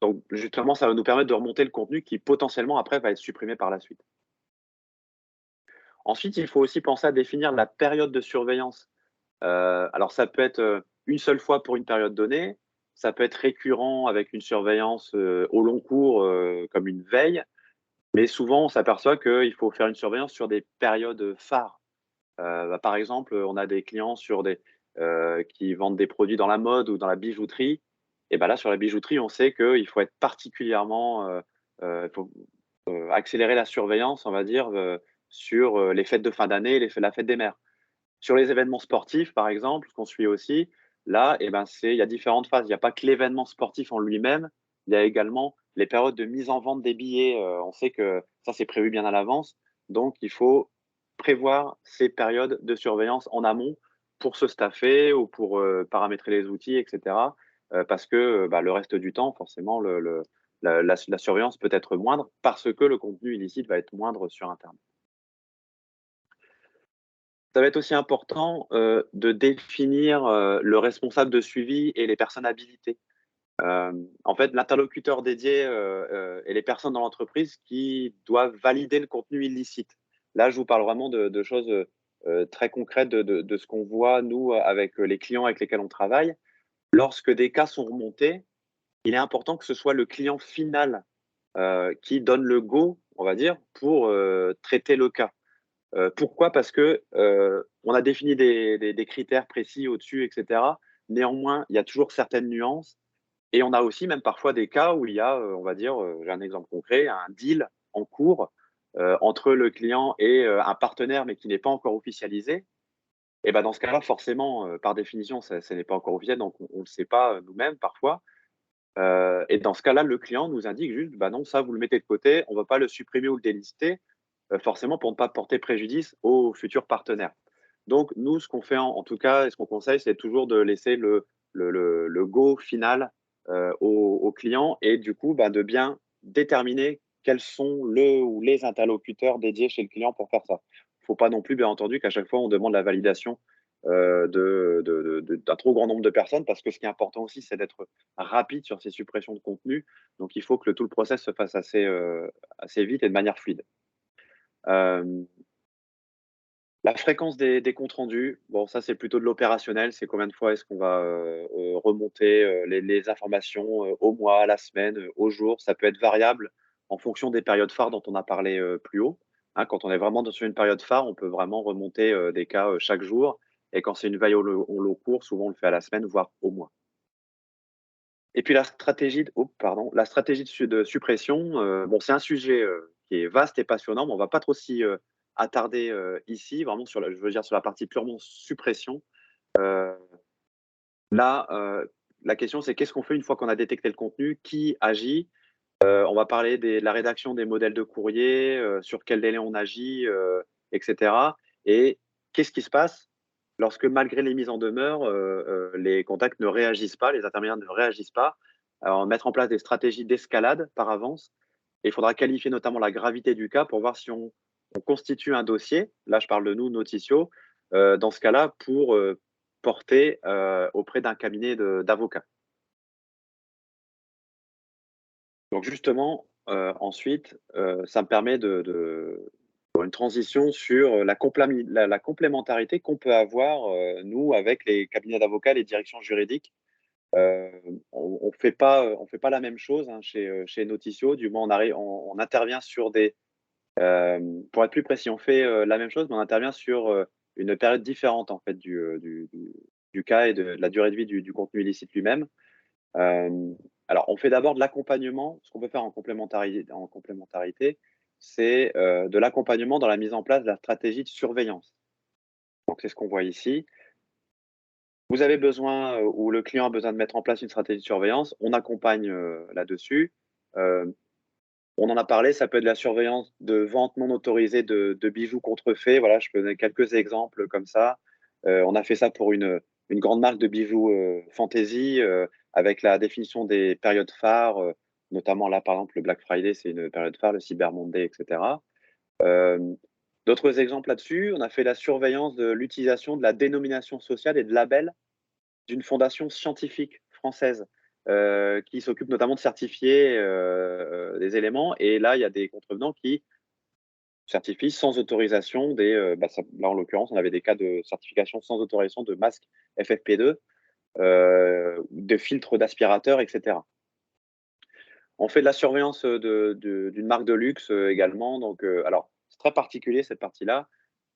donc justement, ça va nous permettre de remonter le contenu qui potentiellement après va être supprimé par la suite. Ensuite, il faut aussi penser à définir la période de surveillance. Alors ça peut être, une seule fois pour une période donnée, ça peut être récurrent avec une surveillance, au long cours, comme une veille, mais souvent on s'aperçoit qu'il faut faire une surveillance sur des périodes, phares. Bah, par exemple, on a des clients qui vendent des produits dans la mode ou dans la bijouterie et bah, là sur la bijouterie, on sait qu'il faut être particulièrement, faut, accélérer la surveillance, on va dire, sur, les fêtes de fin d'année, la fête des mères. Sur les événements sportifs, par exemple, qu'on suit aussi, là, et ben, il y a différentes phases. Il y a pas que l'événement sportif en lui-même, il y a également les périodes de mise en vente des billets. On sait que ça, c'est prévu bien à l'avance. Donc, il faut prévoir ces périodes de surveillance en amont pour se staffer ou pour paramétrer les outils, etc. Parce que bah, le reste du temps, forcément, la surveillance peut être moindre parce que le contenu illicite va être moindre sur Internet. Ça va être aussi important, de définir, le responsable de suivi et les personnes habilitées. En fait, l'interlocuteur dédié et les personnes dans l'entreprise qui doivent valider le contenu illicite. Là, je vous parle vraiment de choses très concrètes de ce qu'on voit, nous, avec les clients avec lesquels on travaille. Lorsque des cas sont remontés, il est important que ce soit le client final qui donne le go, on va dire, pour traiter le cas. Pourquoi? Parce que on a défini des critères précis au-dessus, etc. Néanmoins, il y a toujours certaines nuances et on a aussi même parfois des cas où il y a, on va dire, j'ai un exemple concret, un deal en cours entre le client et un partenaire, mais qui n'est pas encore officialisé. Et ben dans ce cas-là, forcément, par définition, ça n'est pas encore officiel, donc on ne le sait pas nous-mêmes parfois. Et dans ce cas-là, le client nous indique juste: «Bah non, ça vous le mettez de côté, on ne va pas le supprimer ou le délister», forcément pour ne pas porter préjudice aux futurs partenaires. Donc nous, ce qu'on fait en tout cas et ce qu'on conseille, c'est toujours de laisser le go final, au client et du coup, bah, de bien déterminer quels sont le ou les interlocuteurs dédiés chez le client pour faire ça. Il ne faut pas non plus, bien entendu, qu'à chaque fois on demande la validation, d'un trop grand nombre de personnes parce que ce qui est important aussi, c'est d'être rapide sur ces suppressions de contenu. Donc il faut que tout le process se fasse assez vite et de manière fluide. Hem La fréquence des comptes rendus, bon ça c'est plutôt de l'opérationnel, c'est combien de fois est-ce qu'on va, remonter, les informations, au mois, à la semaine, au jour. Ça peut être variable en fonction des périodes phares dont on a parlé, plus haut, hein. Quand on est vraiment sur une période phare, on peut vraiment remonter, des cas, chaque jour et quand c'est une veille au long cours, souvent on le fait à la semaine, voire au mois. Et puis la stratégie de suppression, bon, c'est un sujet, qui est vaste et passionnant, mais on va pas trop s'y, attarder, ici, vraiment je veux dire sur la partie purement suppression. Heu, Là, la question c'est qu'est-ce qu'on fait une fois qu'on a détecté le contenu? Qui agit? On va parler de la rédaction des modèles de courrier, sur quel délai on agit, et cetera et qu'est-ce qui se passe lorsque malgré les mises en demeure, les contacts ne réagissent pas, les intermédiaires ne réagissent pas? Alors mettre en place des stratégies d'escalade par avance et il faudra qualifier notamment la gravité du cas pour voir si on constitue un dossier, là je parle de nous, Noticio, dans ce cas-là pour, porter, auprès d'un cabinet d'avocats. Donc justement, ensuite, ça me permet de faire une transition sur la complémentarité qu'on peut avoir, nous, avec les cabinets d'avocats, les directions juridiques. Heu, on fait pas la même chose, hein, chez Noticio, du moins on intervient sur pour être plus précis, on fait, la même chose, mais on intervient sur, une période différente en fait du cas et de la durée de vie du contenu illicite lui-même. Hem, alors on fait d'abord de l'accompagnement. Ce qu'on peut faire en complémentarité, c'est, de l'accompagnement dans la mise en place de la stratégie de surveillance. Donc c'est ce qu'on voit ici. Vous avez besoin, ou le client a besoin de mettre en place une stratégie de surveillance, on accompagne, là-dessus. Hem, on en a parlé, ça peut être de la surveillance de vente non autorisée de bijoux contrefaits. Voilà, je peux donner quelques exemples comme ça. On a fait ça pour une grande marque de bijoux, fantaisie, avec la définition des périodes phares, notamment là, par exemple, le Black Friday, c'est une période phare, le Cyber Monday et cetera. Hem, D'autres exemples là-dessus, on a fait la surveillance de l'utilisation de la dénomination sociale et de labels d'une fondation scientifique française, qui s'occupe notamment de certifier, des éléments et là, il y a des contrevenants qui certifient sans autorisation là, en l'occurrence, on avait des cas de certification sans autorisation de masques FFP2, de filtres d'aspirateur et cetera. On fait de la surveillance, d'une marque de luxe, également donc alors c'est très particulier cette partie-là.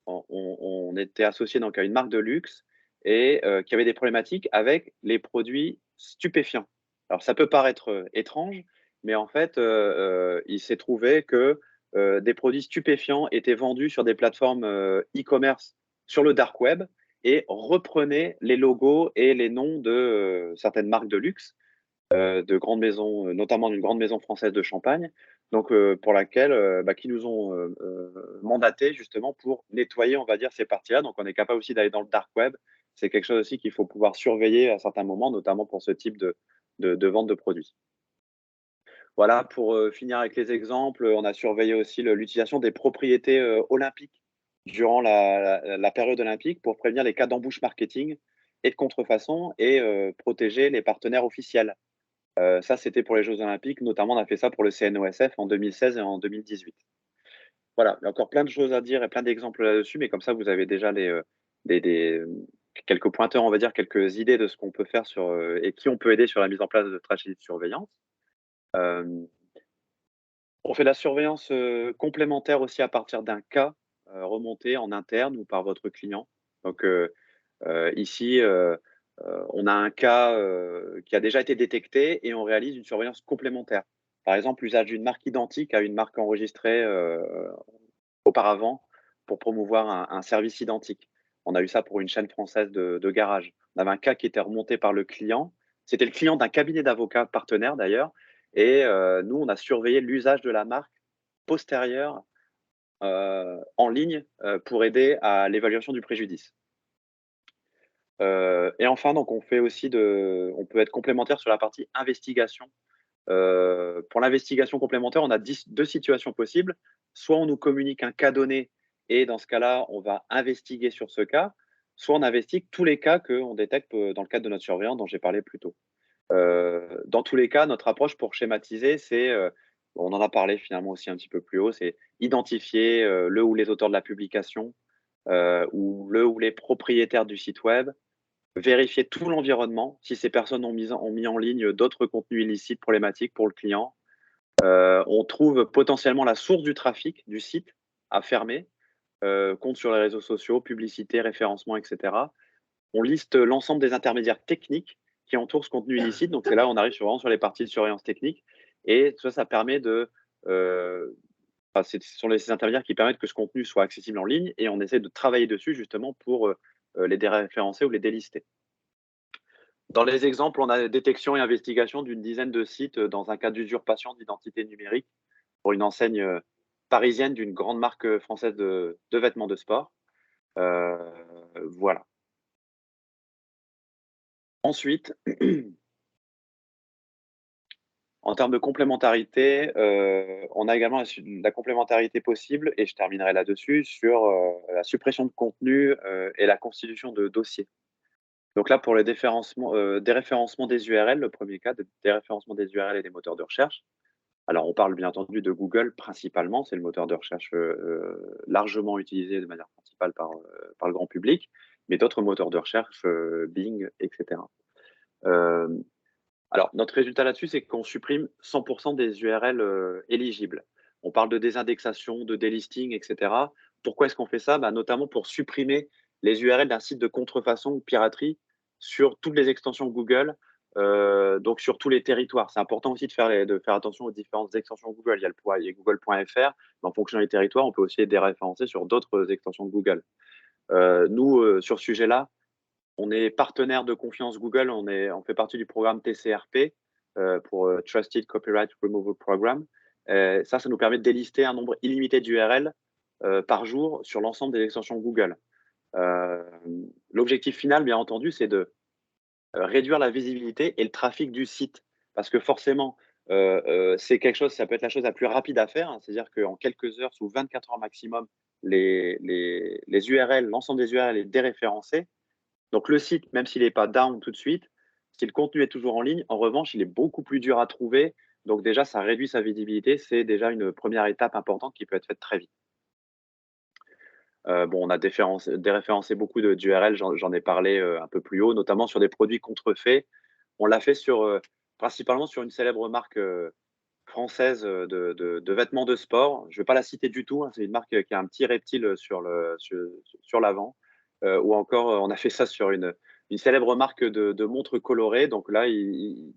On était associé donc à une marque de luxe et qui avait des problématiques avec les produits stupéfiants. Alors ça peut paraître, étrange, mais en fait, il s'est trouvé que, des produits stupéfiants étaient vendus sur des plateformes, e-commerce sur le dark web et reprenaient les logos et les noms de, certaines marques de luxe de grandes maisons, notamment d'une grande maison française de champagne, donc pour laquelle, qui nous ont, mandatés justement pour nettoyer, on va dire, ces parties-là. Donc on est capable aussi d'aller dans le dark web. C'est quelque chose aussi qu'il faut pouvoir surveiller à certains moments, notamment pour ce type de vente de produits. Voilà, pour, finir avec les exemples, on a surveillé aussi l'utilisation des propriétés, olympiques durant la période olympique pour prévenir les cas d'embouche marketing et de contrefaçon et protéger les partenaires officiels. Ça, c'était pour les Jeux Olympiques. Notamment, on a fait ça pour le CNOSF en 2016 et en 2018. Voilà, il y a encore plein de choses à dire et plein d'exemples là-dessus, mais comme ça, vous avez déjà quelques pointeurs, on va dire, quelques idées de ce qu'on peut faire et qui on peut aider sur la mise en place de stratégies de surveillance. On fait de la surveillance complémentaire aussi à partir d'un cas remonté en interne ou par votre client. Donc ici, on a un cas qui a déjà été détecté et on réalise une surveillance complémentaire. Par exemple, l'usage d'une marque identique à une marque enregistrée auparavant pour promouvoir un service identique. On a eu ça pour une chaîne française de garage. On avait un cas qui était remonté par le client. C'était le client d'un cabinet d'avocats partenaire d'ailleurs. Et nous, on a surveillé l'usage de la marque postérieure en ligne pour aider à l'évaluation du préjudice. Et enfin, donc, on peut être complémentaire sur la partie investigation. Pour l'investigation complémentaire, on a deux situations possibles. Soit on nous communique un cas donné et dans ce cas-là, on va investiguer sur ce cas, soit on investigue tous les cas qu'on détecte dans le cadre de notre surveillance dont j'ai parlé plus tôt. Dans tous les cas, notre approche pour schématiser, c'est, on en a parlé finalement aussi un petit peu plus haut, c'est identifier le ou les auteurs de la publication ou le ou les propriétaires du site web, vérifier tout l'environnement, si ces personnes ont mis en ligne d'autres contenus illicites problématiques pour le client. On trouve potentiellement la source du trafic du site à fermer, compte sur les réseaux sociaux, publicité, référencement, etc. On liste l'ensemble des intermédiaires techniques qui entourent ce contenu illicite. Donc, c'est là où on arrive vraiment sur les parties de surveillance technique. Et ça permet ce sont les intermédiaires qui permettent que ce contenu soit accessible en ligne et on essaie de travailler dessus justement pour les déréférencer ou les délister. Dans les exemples, on a détection et investigation d'une dizaine de sites dans un cas d'usurpation d'identité numérique pour une enseigne parisienne d'une grande marque française de vêtements de sport. Voilà. Ensuite, en termes de complémentarité, on a également la complémentarité possible, et je terminerai là-dessus, sur la suppression de contenu et la constitution de dossiers. Donc là, pour le déréférencement des URL, le premier cas de déréférencement des URL et des moteurs de recherche. Alors, on parle bien entendu de Google principalement, c'est le moteur de recherche largement utilisé de manière principale par le grand public, mais d'autres moteurs de recherche, Bing, etc. Alors, notre résultat là-dessus, c'est qu'on supprime 100% des URL éligibles. On parle de désindexation, de délisting, etc. Pourquoi est-ce qu'on fait ça? Notamment pour supprimer les URL d'un site de contrefaçon ou piraterie sur toutes les extensions Google, donc sur tous les territoires. C'est important aussi de faire attention aux différentes extensions Google. Il y a google.fr, mais en fonction des territoires, on peut aussi les déréférencer sur d'autres extensions de Google. Nous, sur ce sujet-là, on est partenaire de confiance Google, on fait partie du programme TCRP pour Trusted Copyright Removal Program. Ça nous permet de délister un nombre illimité d'URL par jour sur l'ensemble des extensions Google. L'objectif final, bien entendu, c'est de réduire la visibilité et le trafic du site. Parce que forcément, c'est quelque chose, ça peut être la chose la plus rapide à faire. Hein, c'est-à-dire qu'en quelques heures, sous 24 heures maximum, les URL, l'ensemble des URL est déréférencé. Donc le site, même s'il n'est pas down tout de suite, si le contenu est toujours en ligne, en revanche, il est beaucoup plus dur à trouver. Donc déjà, ça réduit sa visibilité. C'est déjà une première étape importante qui peut être faite très vite. On a déréférencé beaucoup d'URL, j'en ai parlé un peu plus haut, notamment sur des produits contrefaits. On l'a fait principalement sur une célèbre marque française de vêtements de sport. Je ne vais pas la citer du tout, hein, c'est une marque qui a un petit reptile sur l'avant. Ou encore, on a fait ça sur une célèbre marque de montres colorées. Donc là, ils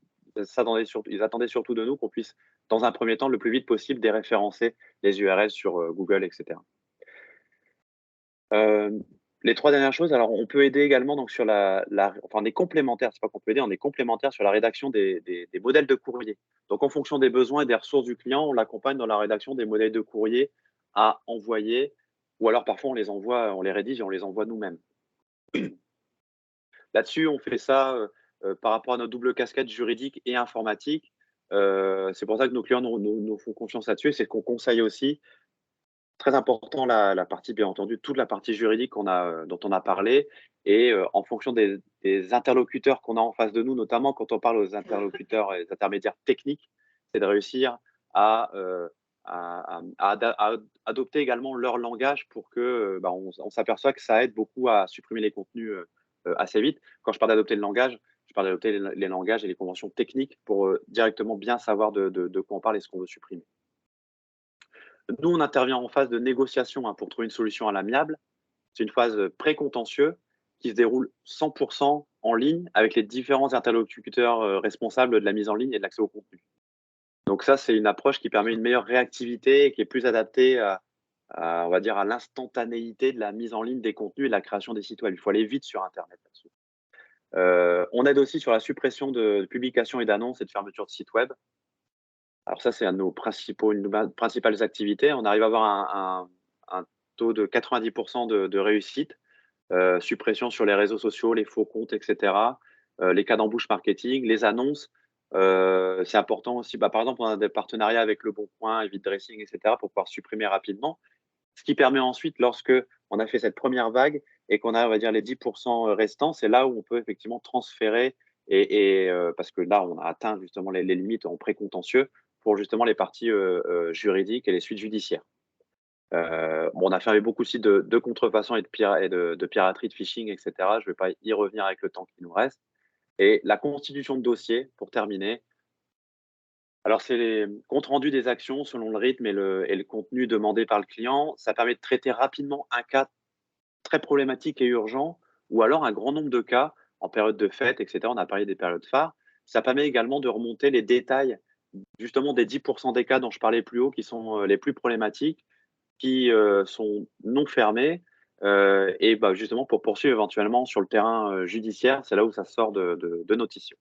attendaient surtout de nous qu'on puisse, dans un premier temps, le plus vite possible, déréférencer les URL sur Google, etc. Les 3 dernières choses, alors on peut aider également donc sur on est complémentaire, c'est pas qu'on peut aider, on est complémentaire sur la rédaction des modèles de courrier. Donc en fonction des besoins et des ressources du client, on l'accompagne dans la rédaction des modèles de courrier à envoyer, ou alors parfois on les rédige et on les envoie nous-mêmes. Là-dessus, on fait ça par rapport à notre double casquette juridique et informatique. C'est pour ça que nos clients nous font confiance là-dessus, c'est qu'on conseille aussi très important la partie, bien entendu, toute la partie juridique dont on a parlé et en fonction des interlocuteurs qu'on a en face de nous, notamment quand on parle aux interlocuteurs et aux intermédiaires techniques, c'est de réussir à adopter également leur langage pour que on s'aperçoit que ça aide beaucoup à supprimer les contenus assez vite. Quand je parle d'adopter le langage, je parle d'adopter les langages et les conventions techniques pour directement bien savoir de quoi on parle et ce qu'on veut supprimer. Nous, on intervient en phase de négociation pour trouver une solution à l'amiable. C'est une phase pré-contentieux qui se déroule 100% en ligne avec les différents interlocuteurs responsables de la mise en ligne et de l'accès au contenu. Donc ça, c'est une approche qui permet une meilleure réactivité et qui est plus adaptée on va dire, à l'instantanéité de la mise en ligne des contenus et de la création des sites web. Il faut aller vite sur Internet là-dessus. On aide aussi sur la suppression de publications et d'annonces et de fermeture de sites web. Alors ça, c'est une de nos principales activités. On arrive à avoir un taux de 90% de réussite, suppression sur les réseaux sociaux, les faux comptes, etc., les cas d'embauche marketing, les annonces. C'est important aussi. Par exemple, on a des partenariats avec Le Bon Coin, Evil Dressing, etc., pour pouvoir supprimer rapidement. Ce qui permet ensuite, lorsque on a fait cette première vague et qu'on a, on va dire, les 10% restants, c'est là où on peut effectivement transférer parce que là, on a atteint justement les limites en pré-contentieux pour justement les parties juridiques et les suites judiciaires. On a fermé beaucoup de sites de contrefaçon et de piraterie, de phishing, etc. Je ne vais pas y revenir avec le temps qui nous reste. Et la constitution de dossiers, pour terminer. Alors, c'est les comptes rendus des actions selon le rythme et le contenu demandé par le client. Ça permet de traiter rapidement un cas très problématique et urgent, ou alors un grand nombre de cas en période de fête, etc. On a parlé des périodes phares. Ça permet également de remonter les détails, justement, des 10% des cas dont je parlais plus haut, qui sont les plus problématiques, qui sont non fermés, et justement pour poursuivre éventuellement sur le terrain judiciaire. C'est là où ça sort de Notitio.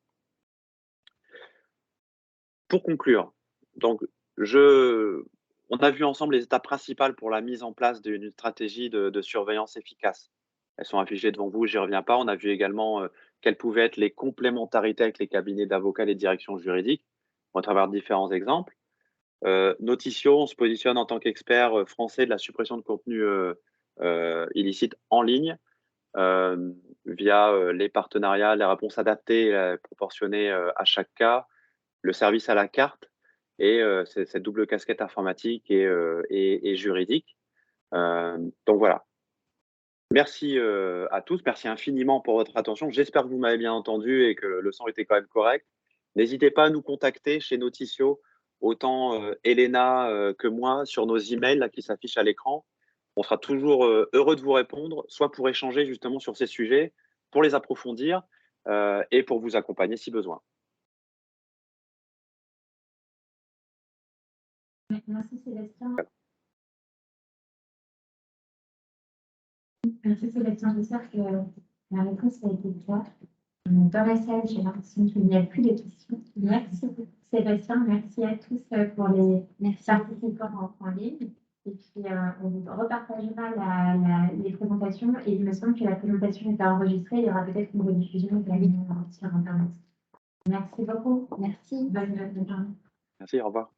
Pour conclure, donc on a vu ensemble les étapes principales pour la mise en place d'une stratégie de surveillance efficace. Elles sont affichées devant vous, j'y reviens pas. On a vu également quelles pouvaient être les complémentarités avec les cabinets d'avocats et les directions juridiques, à travers différents exemples. Notitio, on se positionne en tant qu'expert français de la suppression de contenu illicite en ligne via les partenariats, les réponses adaptées, proportionnées à chaque cas, le service à la carte et cette double casquette informatique et juridique. Donc voilà. Merci à tous. Merci infiniment pour votre attention. J'espère que vous m'avez bien entendu et que le son était quand même correct. N'hésitez pas à nous contacter chez Notitio, autant Elena que moi, sur nos emails là, qui s'affichent à l'écran. On sera toujours heureux de vous répondre, soit pour échanger justement sur ces sujets, pour les approfondir et pour vous accompagner si besoin. Merci Sébastien. Merci Sébastien, j'espère que la réponse a été claire. Dans la salle, j'ai l'impression qu'il n'y a plus de questions. Merci beaucoup Sébastien, merci à tous pour les participants en ligne. Et puis on repartagera les présentations et il me semble que la présentation est enregistrée. Il y aura peut-être une rediffusion également sur Internet. Merci beaucoup. Merci. Bonne journée. Merci, au revoir.